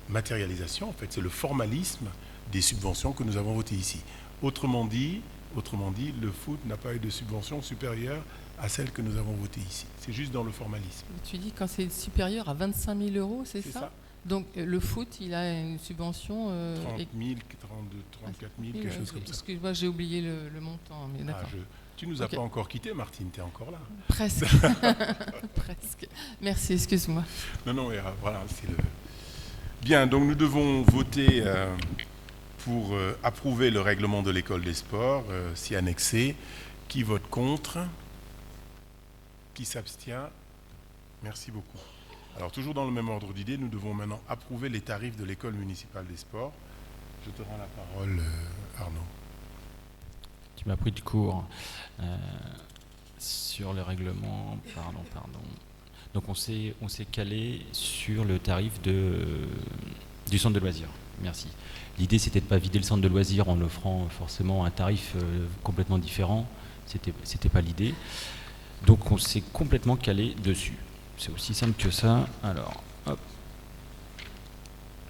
matérialisation, en fait, c'est le formalisme des subventions que nous avons votées ici. Autrement dit, le foot n'a pas eu de subvention supérieure à celle que nous avons votée ici. C'est juste dans le formalisme. Tu dis quand c'est supérieur à 25 000 euros, c'est ça? Donc le foot, il a une subvention... 30 000, 32, 34 000, quelque chose comme ça. Excuse-moi, j'ai oublié le montant. Mais d'accord. Tu nous as pas encore quitté, Martine, tu es encore là. Presque. Presque. Merci, excuse-moi. Non, voilà, c'est le... Bien, donc nous devons voter pour approuver le règlement de l'école des sports, s'y annexer. Qui vote contre? Qui s'abstient? Merci beaucoup. Alors, toujours dans le même ordre d'idée, nous devons maintenant approuver les tarifs de l'école municipale des sports. Je te rends la parole, Arnaud. Tu m'as pris de court sur le règlement. Pardon. Donc, on s'est calé sur le tarif du centre de loisirs. Merci. L'idée, c'était de ne pas vider le centre de loisirs en offrant forcément un tarif complètement différent. C'était pas l'idée. Donc, on s'est complètement calé dessus. C'est aussi simple que ça. Alors, hop.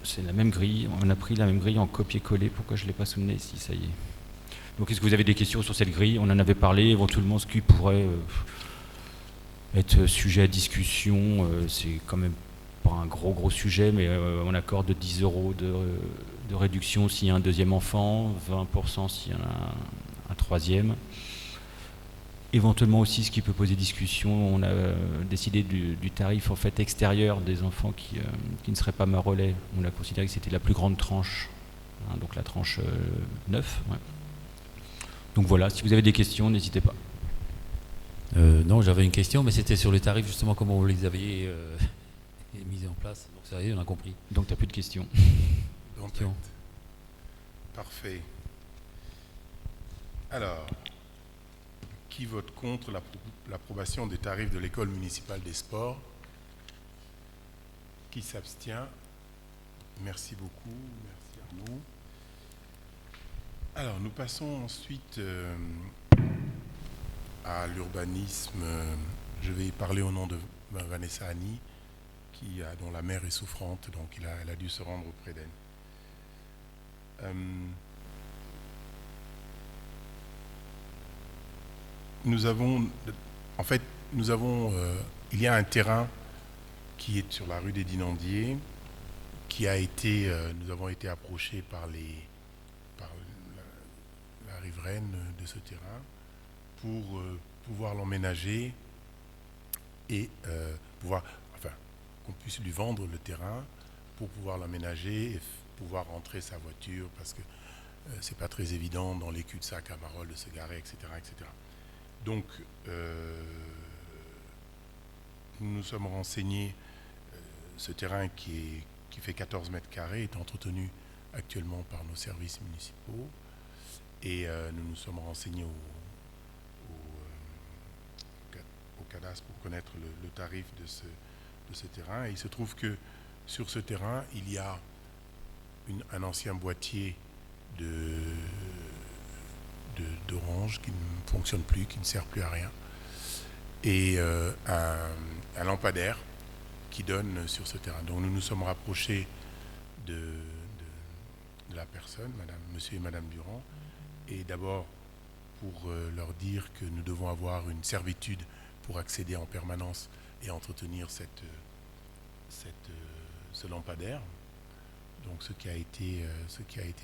C'est la même grille. On a pris la même grille en copier-coller. Pourquoi je ne l'ai pas souligné ici? Ça y est. Donc, est-ce que vous avez des questions sur cette grille? On en avait parlé. Éventuellement, ce qui pourrait être sujet à discussion, c'est quand même pas un gros sujet, mais on accorde 10 € de réduction s'il y a un deuxième enfant, 20% s'il y en a un troisième. Éventuellement aussi, ce qui peut poser discussion, on a décidé du tarif en fait extérieur des enfants qui ne seraient pas marolais. On a considéré que c'était la plus grande tranche, hein, donc la tranche 9. Ouais. Donc voilà, si vous avez des questions, n'hésitez pas. Non, j'avais une question, mais c'était sur les tarifs, justement, comment vous les aviez mis en place. Donc ça y est, on a compris. Donc tu n'as plus de questions. Parfait. Alors, qui vote contre l'approbation des tarifs de l'école municipale des sports? Qui s'abstient? Merci beaucoup. Merci Arnaud. Alors, nous passons ensuite à l'urbanisme. Je vais parler au nom de Vanessa Annie, dont la mère est souffrante, donc elle a dû se rendre auprès d'elle. Il y a un terrain qui est sur la rue des Dinandiers, nous avons été approchés par la riveraine de ce terrain pour pouvoir l'emménager et qu'on puisse lui vendre le terrain pour pouvoir l'aménager et pouvoir rentrer sa voiture, parce que c'est pas très évident dans les cul-de-sac à Marolles de se garer, etc. Donc, nous nous sommes renseignés. Ce terrain qui fait 14 mètres carrés est entretenu actuellement par nos services municipaux. Et nous nous sommes renseignés au cadastre pour connaître le tarif de ce terrain. Et il se trouve que sur ce terrain, il y a un ancien boîtier d'orange qui ne fonctionne plus, qui ne sert plus à rien, et un lampadaire qui donne sur ce terrain. Donc nous nous sommes rapprochés de la personne, monsieur et madame Durand, et d'abord pour leur dire que nous devons avoir une servitude pour accéder en permanence et entretenir ce lampadaire, donc ce qui a été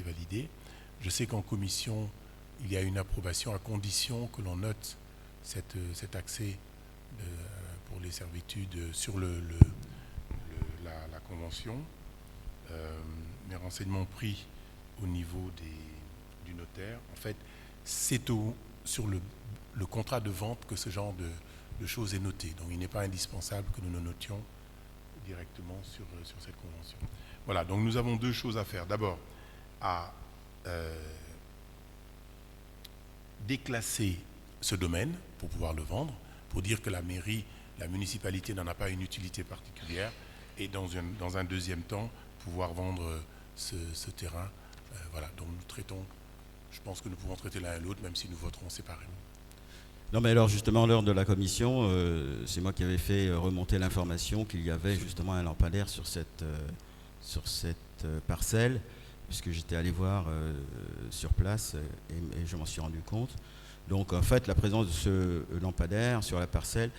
validé. Je sais qu'en commission, il y a une approbation à condition que l'on note cet accès pour les servitudes sur la convention. Les renseignements pris au niveau du notaire, en fait, c'est sur le contrat de vente que ce genre de choses est noté. Donc il n'est pas indispensable que nous le notions directement sur cette convention. Voilà, donc nous avons deux choses à faire. D'abord, à déclasser ce domaine pour pouvoir le vendre, pour dire que la mairie, la municipalité n'en a pas une utilité particulière, et dans un deuxième temps, pouvoir vendre ce terrain. Voilà, donc nous traitons, je pense que nous pouvons traiter l'un et l'autre, même si nous voterons séparément. Non, mais alors justement, lors de la commission, c'est moi qui avais fait remonter l'information qu'il y avait justement un lampadaire sur cette parcelle, puisque j'étais allé voir sur place et je m'en suis rendu compte. Donc en fait, la présence de ce lampadaire sur la parcelle,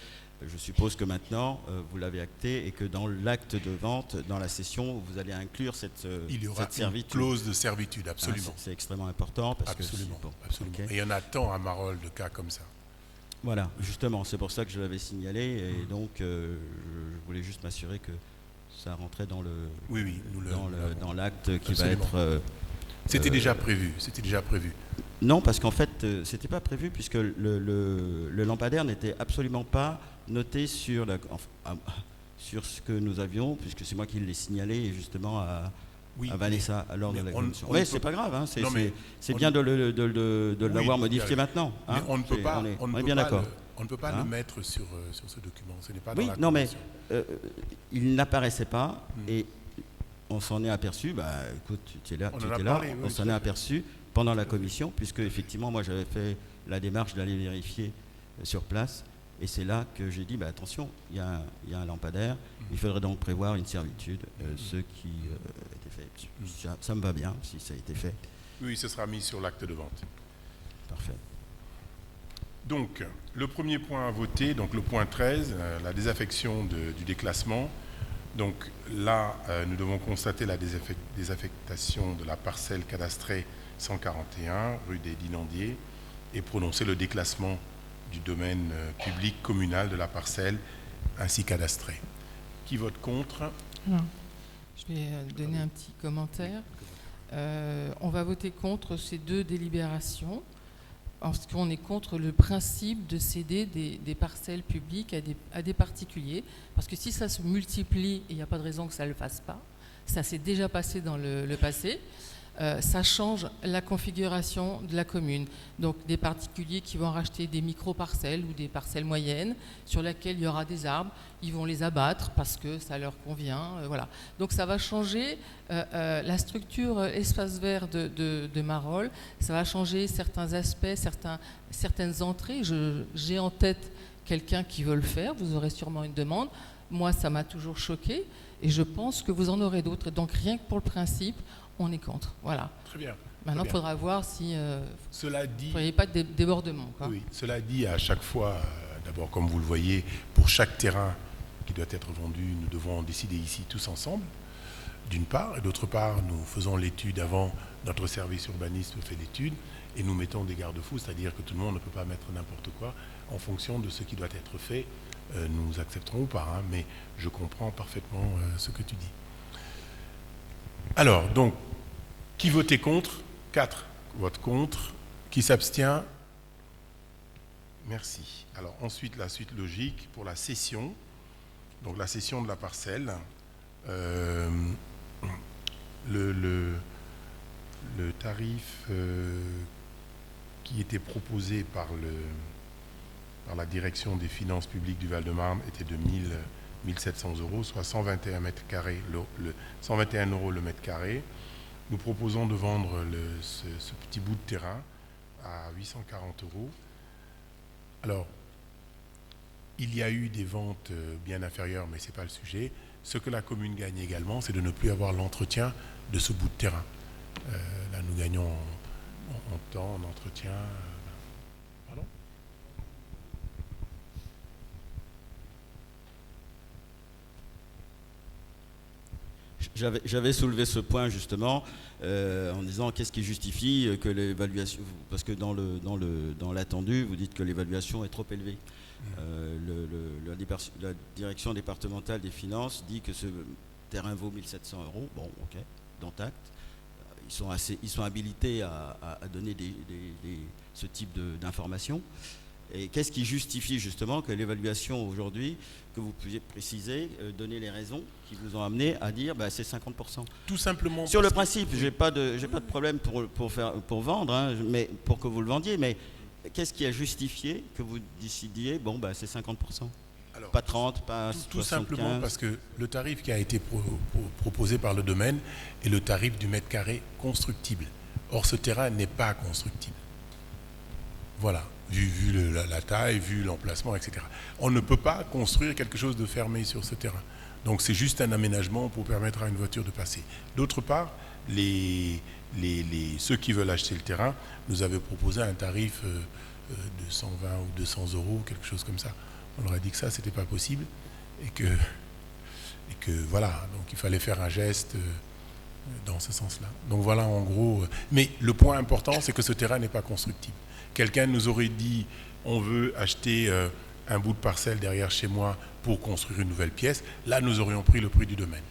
je suppose que maintenant, vous l'avez acté et que dans l'acte de vente, dans la cession, vous allez inclure cette servitude. Il y aura une clause de servitude, absolument. C'est extrêmement important. Parce absolument, que, bon, absolument. Okay. Et il y en a tant à Marolles de cas comme ça. Voilà, justement, c'est pour ça que je l'avais signalé. Et donc, je voulais juste m'assurer que ça rentrait dans dans l'acte qui absolument. Va être... C'était déjà prévu, Non, parce qu'en fait, c'était pas prévu puisque le lampadaire n'était absolument pas noté sur ce que nous avions, puisque c'est moi qui l'ai signalé justement à Vanessa lors de la commission. Oui, c'est pas grave, hein, c'est bien de l'avoir modifié maintenant. Hein, mais on ne peut pas, on est bien d'accord. On ne peut pas le mettre sur ce document, ce n'est pas dans oui, la non, mais il n'apparaissait pas et on s'en est aperçu, écoute, tu étais là, on s'en est aperçu pendant la commission, puisque effectivement, moi j'avais fait la démarche d'aller vérifier sur place, et c'est là que j'ai dit, attention, il y a un lampadaire, il faudrait donc prévoir une servitude, ce qui était fait. Ça me va bien, si ça a été fait. Oui, ce sera mis sur l'acte de vente. Parfait. Donc, le premier point à voter, donc le point 13, la désaffection du déclassement. Donc là, nous devons constater la désaffectation de la parcelle cadastrée 141, rue des Dinandiers, et prononcer le déclassement du domaine public communal de la parcelle ainsi cadastrée. Qui vote contre? Alors, je vais donner un petit commentaire. On va voter contre ces deux délibérations parce qu'on est contre le principe de céder des parcelles publiques à des particuliers, parce que si ça se multiplie, et il n'y a pas de raison que ça ne le fasse pas, ça s'est déjà passé dans le passé, ça change la configuration de la commune. Donc des particuliers qui vont racheter des micro-parcelles ou des parcelles moyennes sur lesquelles il y aura des arbres, ils vont les abattre parce que ça leur convient. Voilà. Donc ça va changer la structure espace vert de Marolles, ça va changer certains aspects, certaines entrées. J'ai en tête quelqu'un qui veut le faire, vous aurez sûrement une demande. Moi, ça m'a toujours choqué et je pense que vous en aurez d'autres. Donc rien que pour le principe, on est contre. Voilà. Très bien. Maintenant, il faudra voir si cela dit, il n'y a pas de débordement. Quoi. Oui, cela dit, à chaque fois, d'abord, comme vous le voyez, pour chaque terrain qui doit être vendu, nous devons en décider ici tous ensemble, d'une part, et d'autre part, nous faisons l'étude avant, notre service urbanisme fait l'étude, et nous mettons des garde-fous, c'est-à-dire que tout le monde ne peut pas mettre n'importe quoi en fonction de ce qui doit être fait. Nous accepterons ou pas, hein, mais je comprends parfaitement ce que tu dis. Alors, donc, qui votait contre? 4 votent contre. Qui s'abstient? Merci. Alors, ensuite, la suite logique pour la cession. Donc, la cession de la parcelle. Le tarif qui était proposé par la direction des finances publiques du Val-de-Marne était de 1700 €, soit 121 € le mètre carré. Nous proposons de vendre ce petit bout de terrain à 840 €. Alors, il y a eu des ventes bien inférieures, mais ce n'est pas le sujet. Ce que la commune gagne également, c'est de ne plus avoir l'entretien de ce bout de terrain. Là, nous gagnons en temps, en entretien. Pardon ? J'avais soulevé ce point justement en disant qu'est-ce qui justifie que l'évaluation, parce que dans l'attendu, vous dites que l'évaluation est trop élevée. La direction départementale des finances dit que ce terrain vaut 1 700 €. Bon, ok, dont acte. Ils sont habilités à donner ce type d'informations. Et qu'est-ce qui justifie justement que l'évaluation aujourd'hui, que vous puissiez préciser, donner les raisons qui vous ont amené à dire c'est 50%? Tout simplement. Sur le principe, j'ai pas de problème pour vendre, hein, mais pour que vous le vendiez, mais qu'est-ce qui a justifié que vous décidiez, c'est 50%? Alors, pas 30, pas 75. Tout simplement parce que le tarif qui a été proposé par le domaine est le tarif du mètre carré constructible. Or, ce terrain n'est pas constructible. Voilà, vu la taille, vu l'emplacement, etc. On ne peut pas construire quelque chose de fermé sur ce terrain. Donc, c'est juste un aménagement pour permettre à une voiture de passer. D'autre part, ceux qui veulent acheter le terrain nous avaient proposé un tarif de 120 ou 200 €, quelque chose comme ça. On leur a dit que ça, c'était pas possible et que voilà, donc il fallait faire un geste dans ce sens-là. Donc voilà, en gros. Mais le point important, c'est que ce terrain n'est pas constructible. Quelqu'un nous aurait dit, on veut acheter un bout de parcelle derrière chez moi pour construire une nouvelle pièce. Là, nous aurions pris le prix du domaine.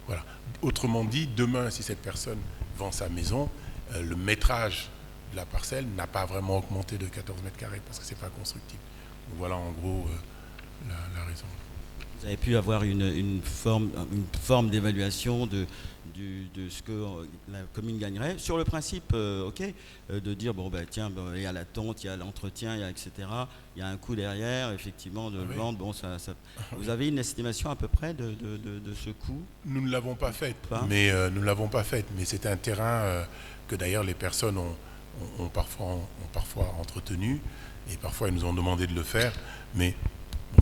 Voilà. Autrement dit, demain, si cette personne vend sa maison, le métrage de la parcelle n'a pas vraiment augmenté de 14 mètres carrés parce que c'est pas constructible. Donc voilà en gros la raison. Vous avez pu avoir une forme d'évaluation de ce que la commune gagnerait. Sur le principe, de dire, il y a la tonte, il y a l'entretien, etc. Il y a un coût derrière, effectivement, de vendre. Vous avez une estimation à peu près de ce coût? Nous ne l'avons pas faite, mais c'est un terrain que d'ailleurs les personnes ont parfois entretenu. Et parfois, ils nous ont demandé de le faire. Mais,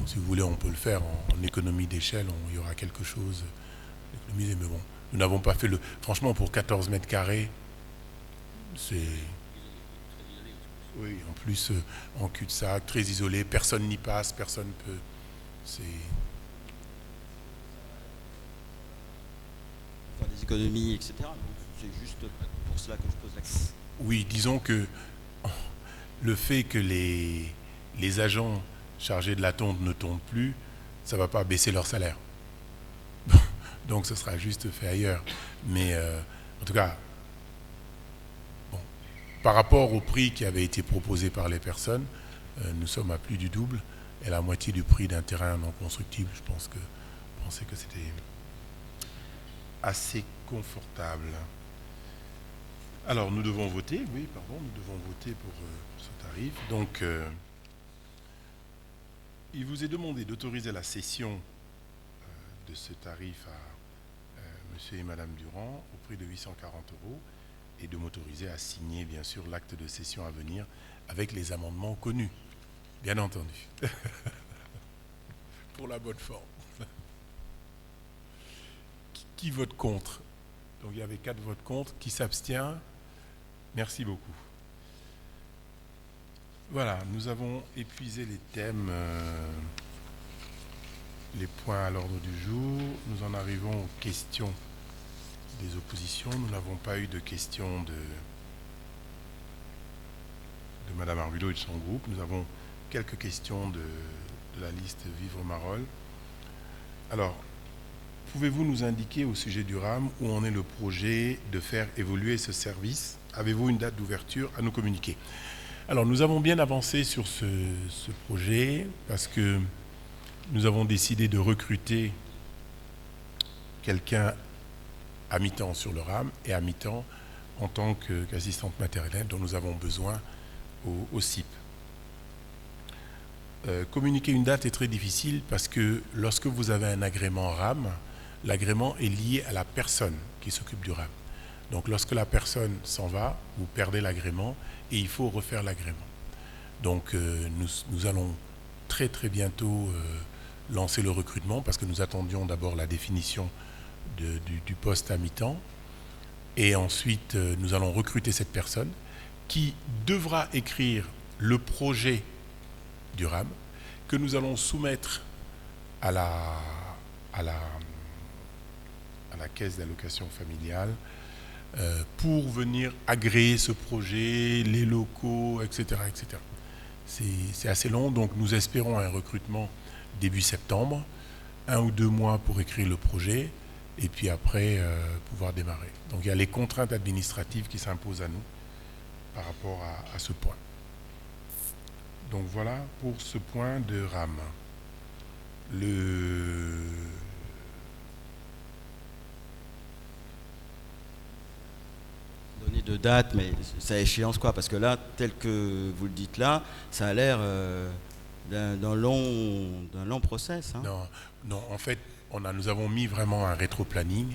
si vous voulez, on peut le faire en économie d'échelle. Il y aura quelque chose d'économisé. Mais bon, nous n'avons pas fait Franchement, pour 14 mètres carrés, c'est... Oui, en plus, en cul-de-sac, très isolé. Personne n'y passe, personne ne peut... C'est... Enfin, des économies, etc. C'est juste pour cela que je pose la question. Oui, disons que... Le fait que les agents chargés de la tonte ne tontent plus, ça ne va pas baisser leur salaire. Donc ce sera juste fait ailleurs. Mais en tout cas, par rapport au prix qui avait été proposé par les personnes, nous sommes à plus du double et la moitié du prix d'un terrain non constructible. Je pensais que c'était assez confortable. Alors nous devons voter, nous devons voter pour ce tarif. Donc il vous est demandé d'autoriser la cession de ce tarif à monsieur et madame Durand au prix de 840 € et de m'autoriser à signer bien sûr l'acte de cession à venir avec les amendements connus, bien entendu. Pour la bonne forme. Qui vote contre? Donc il y avait 4 votes contre. Qui s'abstient? Merci beaucoup. Voilà, nous avons épuisé les thèmes, les points à l'ordre du jour. Nous en arrivons aux questions des oppositions. Nous n'avons pas eu de questions de Mme Arvilo et de son groupe. Nous avons quelques questions de la liste Vivre Marolles. Alors, pouvez-vous nous indiquer au sujet du RAM où en est le projet de faire évoluer ce service? Avez-vous une date d'ouverture à nous communiquer? Alors, nous avons bien avancé sur ce projet parce que nous avons décidé de recruter quelqu'un à mi-temps sur le RAM et à mi-temps en tant qu'assistante maternelle dont nous avons besoin au CIP. Communiquer une date est très difficile parce que lorsque vous avez un agrément RAM, l'agrément est lié à la personne qui s'occupe du RAM. Donc lorsque la personne s'en va, vous perdez l'agrément et il faut refaire l'agrément. Donc nous allons très très bientôt lancer le recrutement parce que nous attendions d'abord la définition du poste à mi-temps et ensuite nous allons recruter cette personne qui devra écrire le projet du RAM que nous allons soumettre à à la caisse d'allocation familiale pour venir agréer ce projet, les locaux, etc. etc. C'est assez long, donc nous espérons un recrutement début septembre, 1 ou 2 mois pour écrire le projet, et puis après pouvoir démarrer. Donc il y a les contraintes administratives qui s'imposent à nous par rapport à ce point. Donc voilà pour ce point de RAM. Donner de date, mais ça échéance quoi? Parce que là, tel que vous le dites là, ça a l'air d'un long process. Hein. Non, en fait, nous avons mis vraiment un rétro-planning.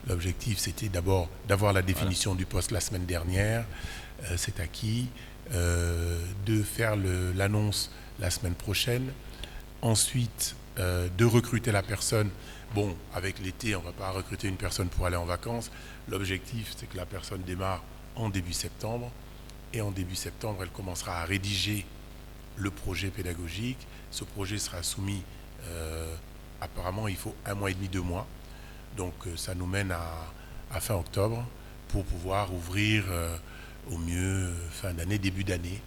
L'objectif, c'était d'abord d'avoir la définition du poste la semaine dernière, c'est acquis, de faire l'annonce la semaine prochaine, ensuite de recruter la personne. Bon, avec l'été, on ne va pas recruter une personne pour aller en vacances. L'objectif, c'est que la personne démarre en début septembre, et en début septembre, elle commencera à rédiger le projet pédagogique. Ce projet sera soumis, apparemment, il faut 1 mois et demi, 2 mois. Donc ça nous mène à fin octobre pour pouvoir ouvrir au mieux fin d'année, début d'année.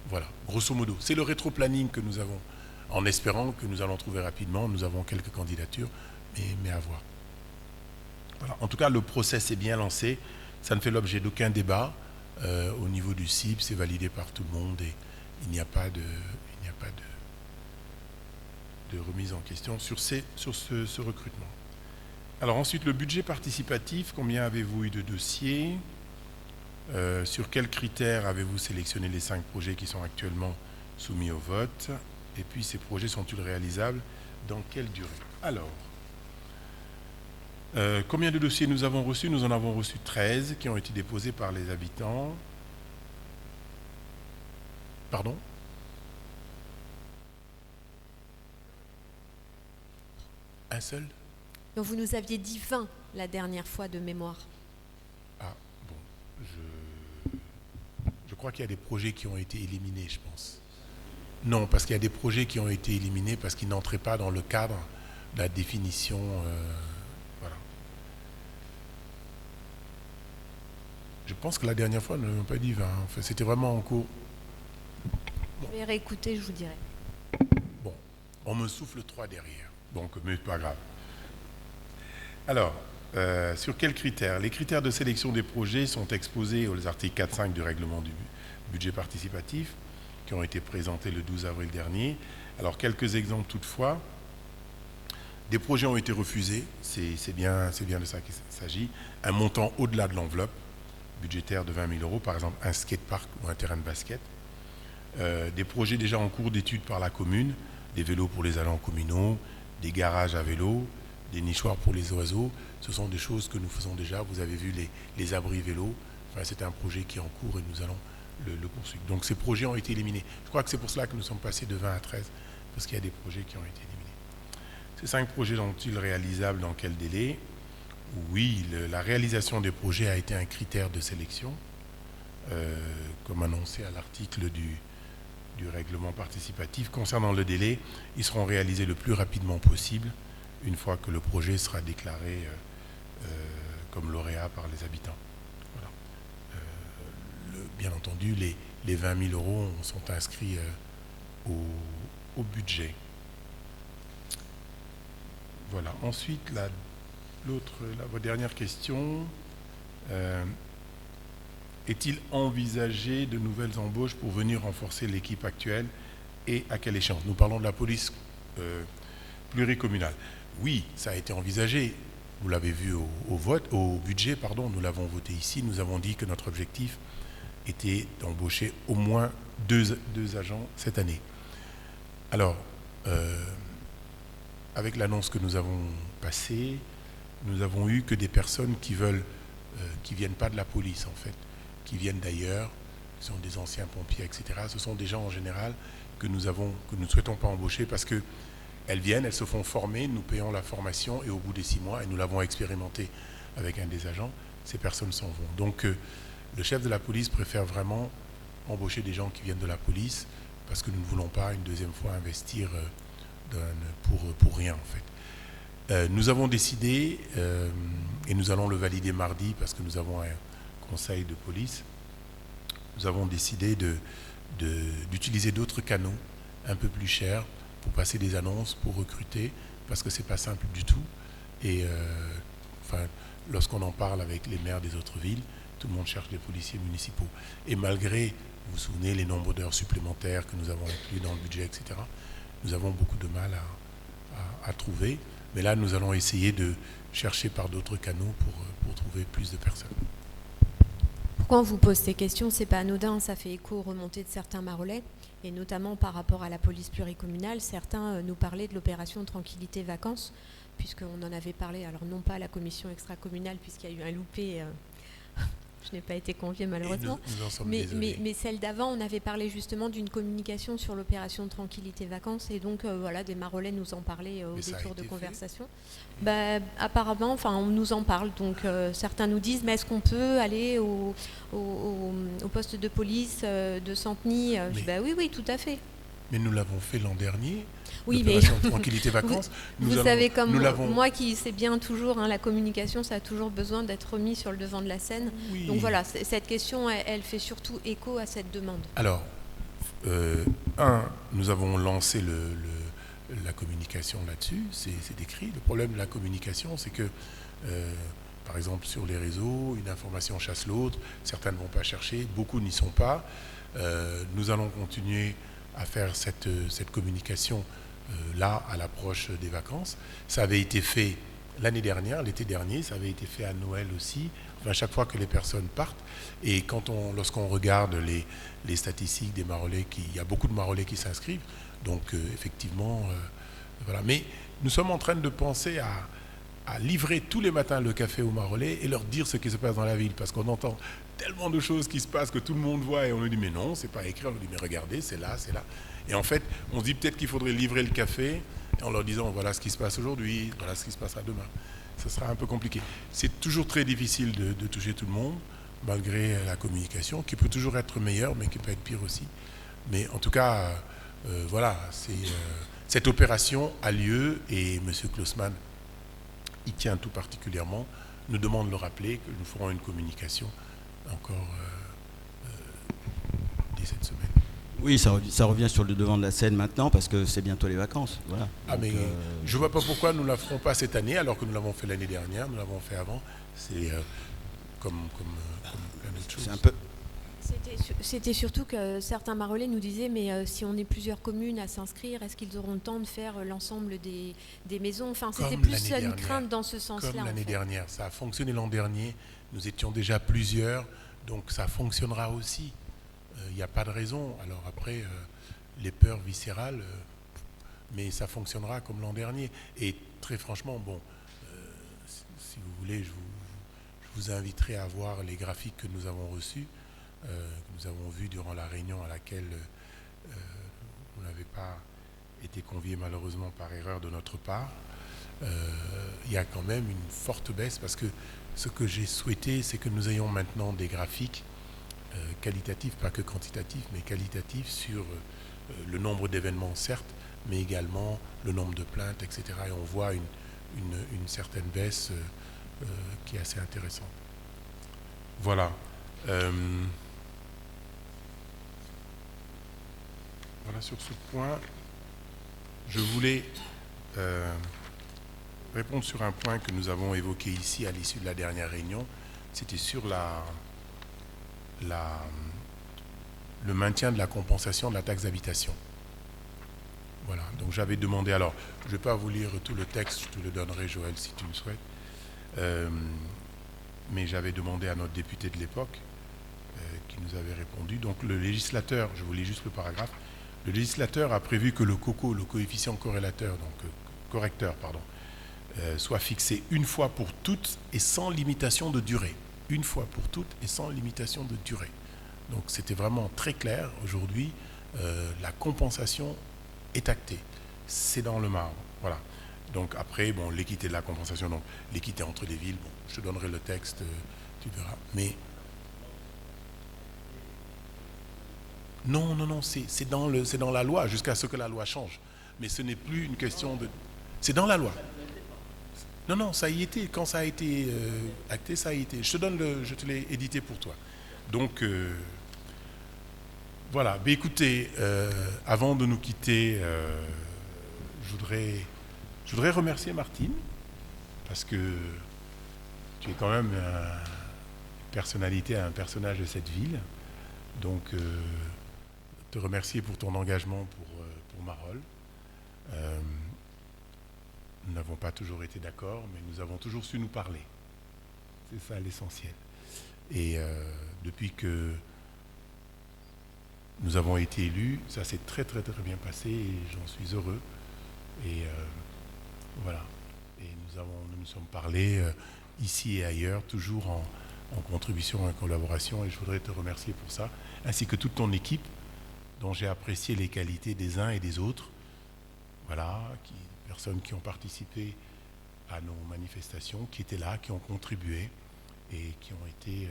Voilà, grosso modo. C'est le rétro-planning que nous avons, en espérant que nous allons trouver rapidement. Nous avons quelques candidatures, mais à voir. Voilà. En tout cas, le process est bien lancé. Ça ne fait l'objet d'aucun débat. Au niveau du CIP, c'est validé par tout le monde et il n'y a pas de remise en question sur ce recrutement. Alors ensuite, le budget participatif, combien avez-vous eu de dossiers? Sur quels critères avez-vous sélectionné les 5 projets qui sont actuellement soumis au vote? Et puis ces projets sont-ils réalisables? Dans quelle durée? Alors, combien de dossiers nous avons reçus? Nous en avons reçu 13 qui ont été déposés par les habitants. Pardon? Un seul? Donc vous nous aviez dit 20 la dernière fois de mémoire. Ah, bon. Je crois qu'il y a des projets qui ont été éliminés, je pense. Non, parce qu'il y a des projets qui ont été éliminés parce qu'ils n'entraient pas dans le cadre de la définition. Voilà. Je pense que la dernière fois, nous n'avons pas dit 20. Enfin, c'était vraiment en cours. Bon. Je vais réécouter, je vous dirai. Bon, on me souffle 3 derrière. Donc, mais pas grave. Alors, sur quels critères? Les critères de sélection des projets sont exposés aux articles 4-5 du règlement du budget participatif qui ont été présentés le 12 avril dernier. Alors, quelques exemples toutefois. Des projets ont été refusés, c'est bien de ça qu'il s'agit. Un montant au-delà de l'enveloppe budgétaire de 20 000 €, par exemple un skatepark ou un terrain de basket. Des projets déjà en cours d'étude par la commune, des vélos pour les allants communaux, des garages à vélos, des nichoirs pour les oiseaux. Ce sont des choses que nous faisons déjà. Vous avez vu les abris vélos. Enfin, c'est un projet qui est en cours et nous allons le poursuivre. Donc ces projets ont été éliminés. Je crois que c'est pour cela que nous sommes passés de 20 à 13, parce qu'il y a des projets qui ont été éliminés. Ces 5 projets sont-ils réalisables dans quel délai? Oui, la réalisation des projets a été un critère de sélection, comme annoncé à l'article du règlement participatif. Concernant le délai, ils seront réalisés le plus rapidement possible, une fois que le projet sera déclaré comme lauréat par les habitants. Voilà. Bien entendu, les 20 000 € sont inscrits au budget. Voilà. Ensuite, votre dernière question. Est-il envisagé de nouvelles embauches pour venir renforcer l'équipe actuelle et à quelle échéance? Nous parlons de la police pluricommunale. Oui, ça a été envisagé. Vous l'avez vu au budget, nous l'avons voté ici. Nous avons dit que notre objectif était d'embaucher au moins 2 agents cette année. Alors, avec l'annonce que nous avons passée, nous avons eu que des personnes qui viennent pas de la police en fait, qui viennent d'ailleurs, qui sont des anciens pompiers, etc. Ce sont des gens en général que nous ne souhaitons pas embaucher parce que elles viennent, elles se font former, nous payons la formation et au bout des 6 mois, et nous l'avons expérimenté avec un des agents, ces personnes s'en vont. Donc le chef de la police préfère vraiment embaucher des gens qui viennent de la police parce que nous ne voulons pas une deuxième fois investir pour rien en fait. Nous avons décidé, et nous allons le valider mardi parce que nous avons un conseil de police, nous avons décidé d'utiliser d'autres canaux un peu plus chers pour passer des annonces, pour recruter, parce que ce n'est pas simple du tout. Et lorsqu'on en parle avec les maires des autres villes, tout le monde cherche des policiers municipaux. Et malgré, vous vous souvenez, les nombres d'heures supplémentaires que nous avons inclus dans le budget, etc., nous avons beaucoup de mal à trouver. Mais là, nous allons essayer de chercher par d'autres canaux pour trouver plus de personnes. Pourquoi on vous pose ces questions? C'est pas anodin, ça fait écho aux remontées de certains Marolais, et notamment par rapport à la police pluricommunale. Certains nous parlaient de l'opération Tranquillité Vacances, puisqu'on en avait parlé, alors non pas à la commission extracommunale, puisqu'il y a eu un loupé. Je n'ai pas été conviée malheureusement, mais celle d'avant, on avait parlé justement d'une communication sur l'opération Tranquillité Vacances, et donc voilà, des Marolais nous en parlaient au détour de conversation. Apparemment, on nous en parle, donc certains nous disent, mais est-ce qu'on peut aller au poste de police de Santeny? Oui, tout à fait. Mais nous l'avons fait l'an dernier. Oui, mais Tranquillité Vacances. Vous savez comme moi qui sais bien toujours, la communication, ça a toujours besoin d'être remis sur le devant de la scène. Oui. Donc voilà, cette question, elle fait surtout écho à cette demande. Alors, nous avons lancé la communication là-dessus, c'est décrit. Le problème de la communication, c'est que, par exemple, sur les réseaux, une information chasse l'autre, certains ne vont pas chercher, beaucoup n'y sont pas. Nous allons continuer à faire cette communication là, à l'approche des vacances. Ça avait été fait l'année dernière, l'été dernier, ça avait été fait à Noël aussi, à chaque fois que les personnes partent. Et lorsqu'on regarde les statistiques des Marolais, il y a beaucoup de Marolais qui s'inscrivent, donc effectivement, voilà. Mais nous sommes en train de penser à livrer tous les matins le café aux Marolais et leur dire ce qui se passe dans la ville, parce qu'on entend tellement de choses qui se passent que tout le monde voit et on nous dit mais non, c'est pas écrit, on nous dit mais regardez, c'est là, c'est là. Et en fait, on se dit peut-être qu'il faudrait livrer le café en leur disant voilà ce qui se passe aujourd'hui, voilà ce qui se passera demain. Ce sera un peu compliqué. C'est toujours très difficile de toucher tout le monde, malgré la communication, qui peut toujours être meilleure, mais qui peut être pire aussi. Mais en tout cas, voilà, cette opération a lieu et M. Klausmann y tient tout particulièrement, nous demande de le rappeler, que nous ferons une communication encore dès cette semaine. Oui, ça revient sur le devant de la scène maintenant parce que c'est bientôt les vacances. Voilà. Ah, donc, je ne vois pas pourquoi nous ne la ferons pas cette année alors que nous l'avons fait l'année dernière, nous l'avons fait avant. C'est comme plein d'autres choses. C'est un peu... C'était surtout que certains Marolais nous disaient mais si on est plusieurs communes à s'inscrire, est-ce qu'ils auront le temps de faire l'ensemble des maisons? Enfin, c'était plus une crainte dans ce sens-là. Comme l'année dernière, ça a fonctionné l'an dernier, nous étions déjà plusieurs, donc ça fonctionnera aussi. Il n'y a pas de raison. Alors après, les peurs viscérales, mais ça fonctionnera comme l'an dernier. Et très franchement, si vous voulez, je vous inviterai à voir les graphiques que nous avons reçus, que nous avons vus durant la réunion à laquelle vous n'avez pas été conviés malheureusement par erreur de notre part. Il y a quand même une forte baisse parce que ce que j'ai souhaité, c'est que nous ayons maintenant des graphiques qualitatifs, pas que quantitatifs, mais qualitatifs sur le nombre d'événements, certes, mais également le nombre de plaintes, etc. Et on voit une certaine baisse qui est assez intéressante. Voilà. Voilà sur ce point. Je voulais répondre sur un point que nous avons évoqué ici à l'issue de la dernière réunion. C'était sur le maintien de la compensation de la taxe d'habitation. Voilà, donc j'avais demandé, alors je ne vais pas vous lire tout le texte, je te le donnerai Joël si tu le souhaites, mais j'avais demandé à notre député de l'époque qui nous avait répondu. Donc le législateur, je vous lis juste le paragraphe, le législateur a prévu que le COCO, le coefficient corrélateur, donc correcteur, soit fixé une fois pour toutes et sans limitation de durée. Une fois pour toutes et sans limitation de durée. Donc c'était vraiment très clair. Aujourd'hui, la compensation est actée. C'est dans le marbre. Voilà. Donc après, l'équité de la compensation, donc l'équité entre les villes, je te donnerai le texte, tu verras. Mais non, c'est dans la loi jusqu'à ce que la loi change. Mais ce n'est plus une question de... C'est dans la loi. Non, ça y était. Quand ça a été acté, ça y était. Je te l'ai édité pour toi. Donc, voilà. Mais écoutez, avant de nous quitter, je voudrais remercier Martine, parce que tu es quand même une personnalité, un personnage de cette ville. Donc, te remercier pour ton engagement pour Marolles. Nous n'avons pas toujours été d'accord, mais nous avons toujours su nous parler. C'est ça l'essentiel. Et depuis que nous avons été élus, ça s'est très très très bien passé et j'en suis heureux. Et voilà. Et nous nous sommes parlé ici et ailleurs, toujours en contribution, en collaboration, et je voudrais te remercier pour ça, ainsi que toute ton équipe, dont j'ai apprécié les qualités des uns et des autres. Voilà, personnes qui ont participé à nos manifestations, qui étaient là, qui ont contribué et qui ont été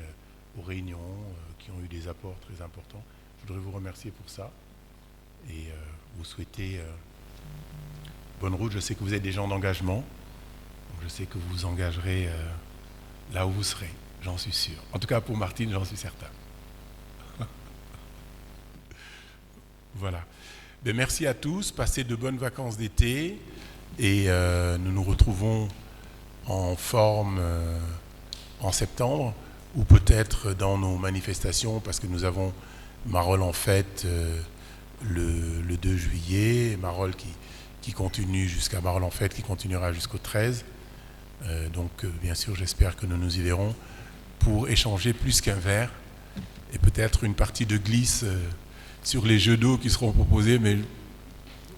aux réunions, qui ont eu des apports très importants. Je voudrais vous remercier pour ça et vous souhaiter bonne route. Je sais que vous êtes des gens d'engagement, donc je sais que vous vous engagerez là où vous serez, j'en suis sûr. En tout cas pour Martine, j'en suis certain. Voilà. Ben, merci à tous, passez de bonnes vacances d'été et nous nous retrouvons en forme en septembre ou peut-être dans nos manifestations parce que nous avons Marolles en fête le 2 juillet, Marolles qui continue jusqu'à Marolles en fête qui continuera jusqu'au 13. Donc bien sûr j'espère que nous nous y verrons pour échanger plus qu'un verre et peut-être une partie de glisse sur les jeux d'eau qui seront proposés, mais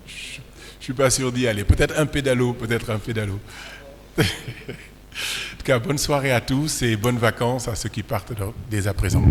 je ne suis pas sûr d'y aller. Peut-être un pédalo. En tout cas, bonne soirée à tous et bonnes vacances à ceux qui partent dès à présent.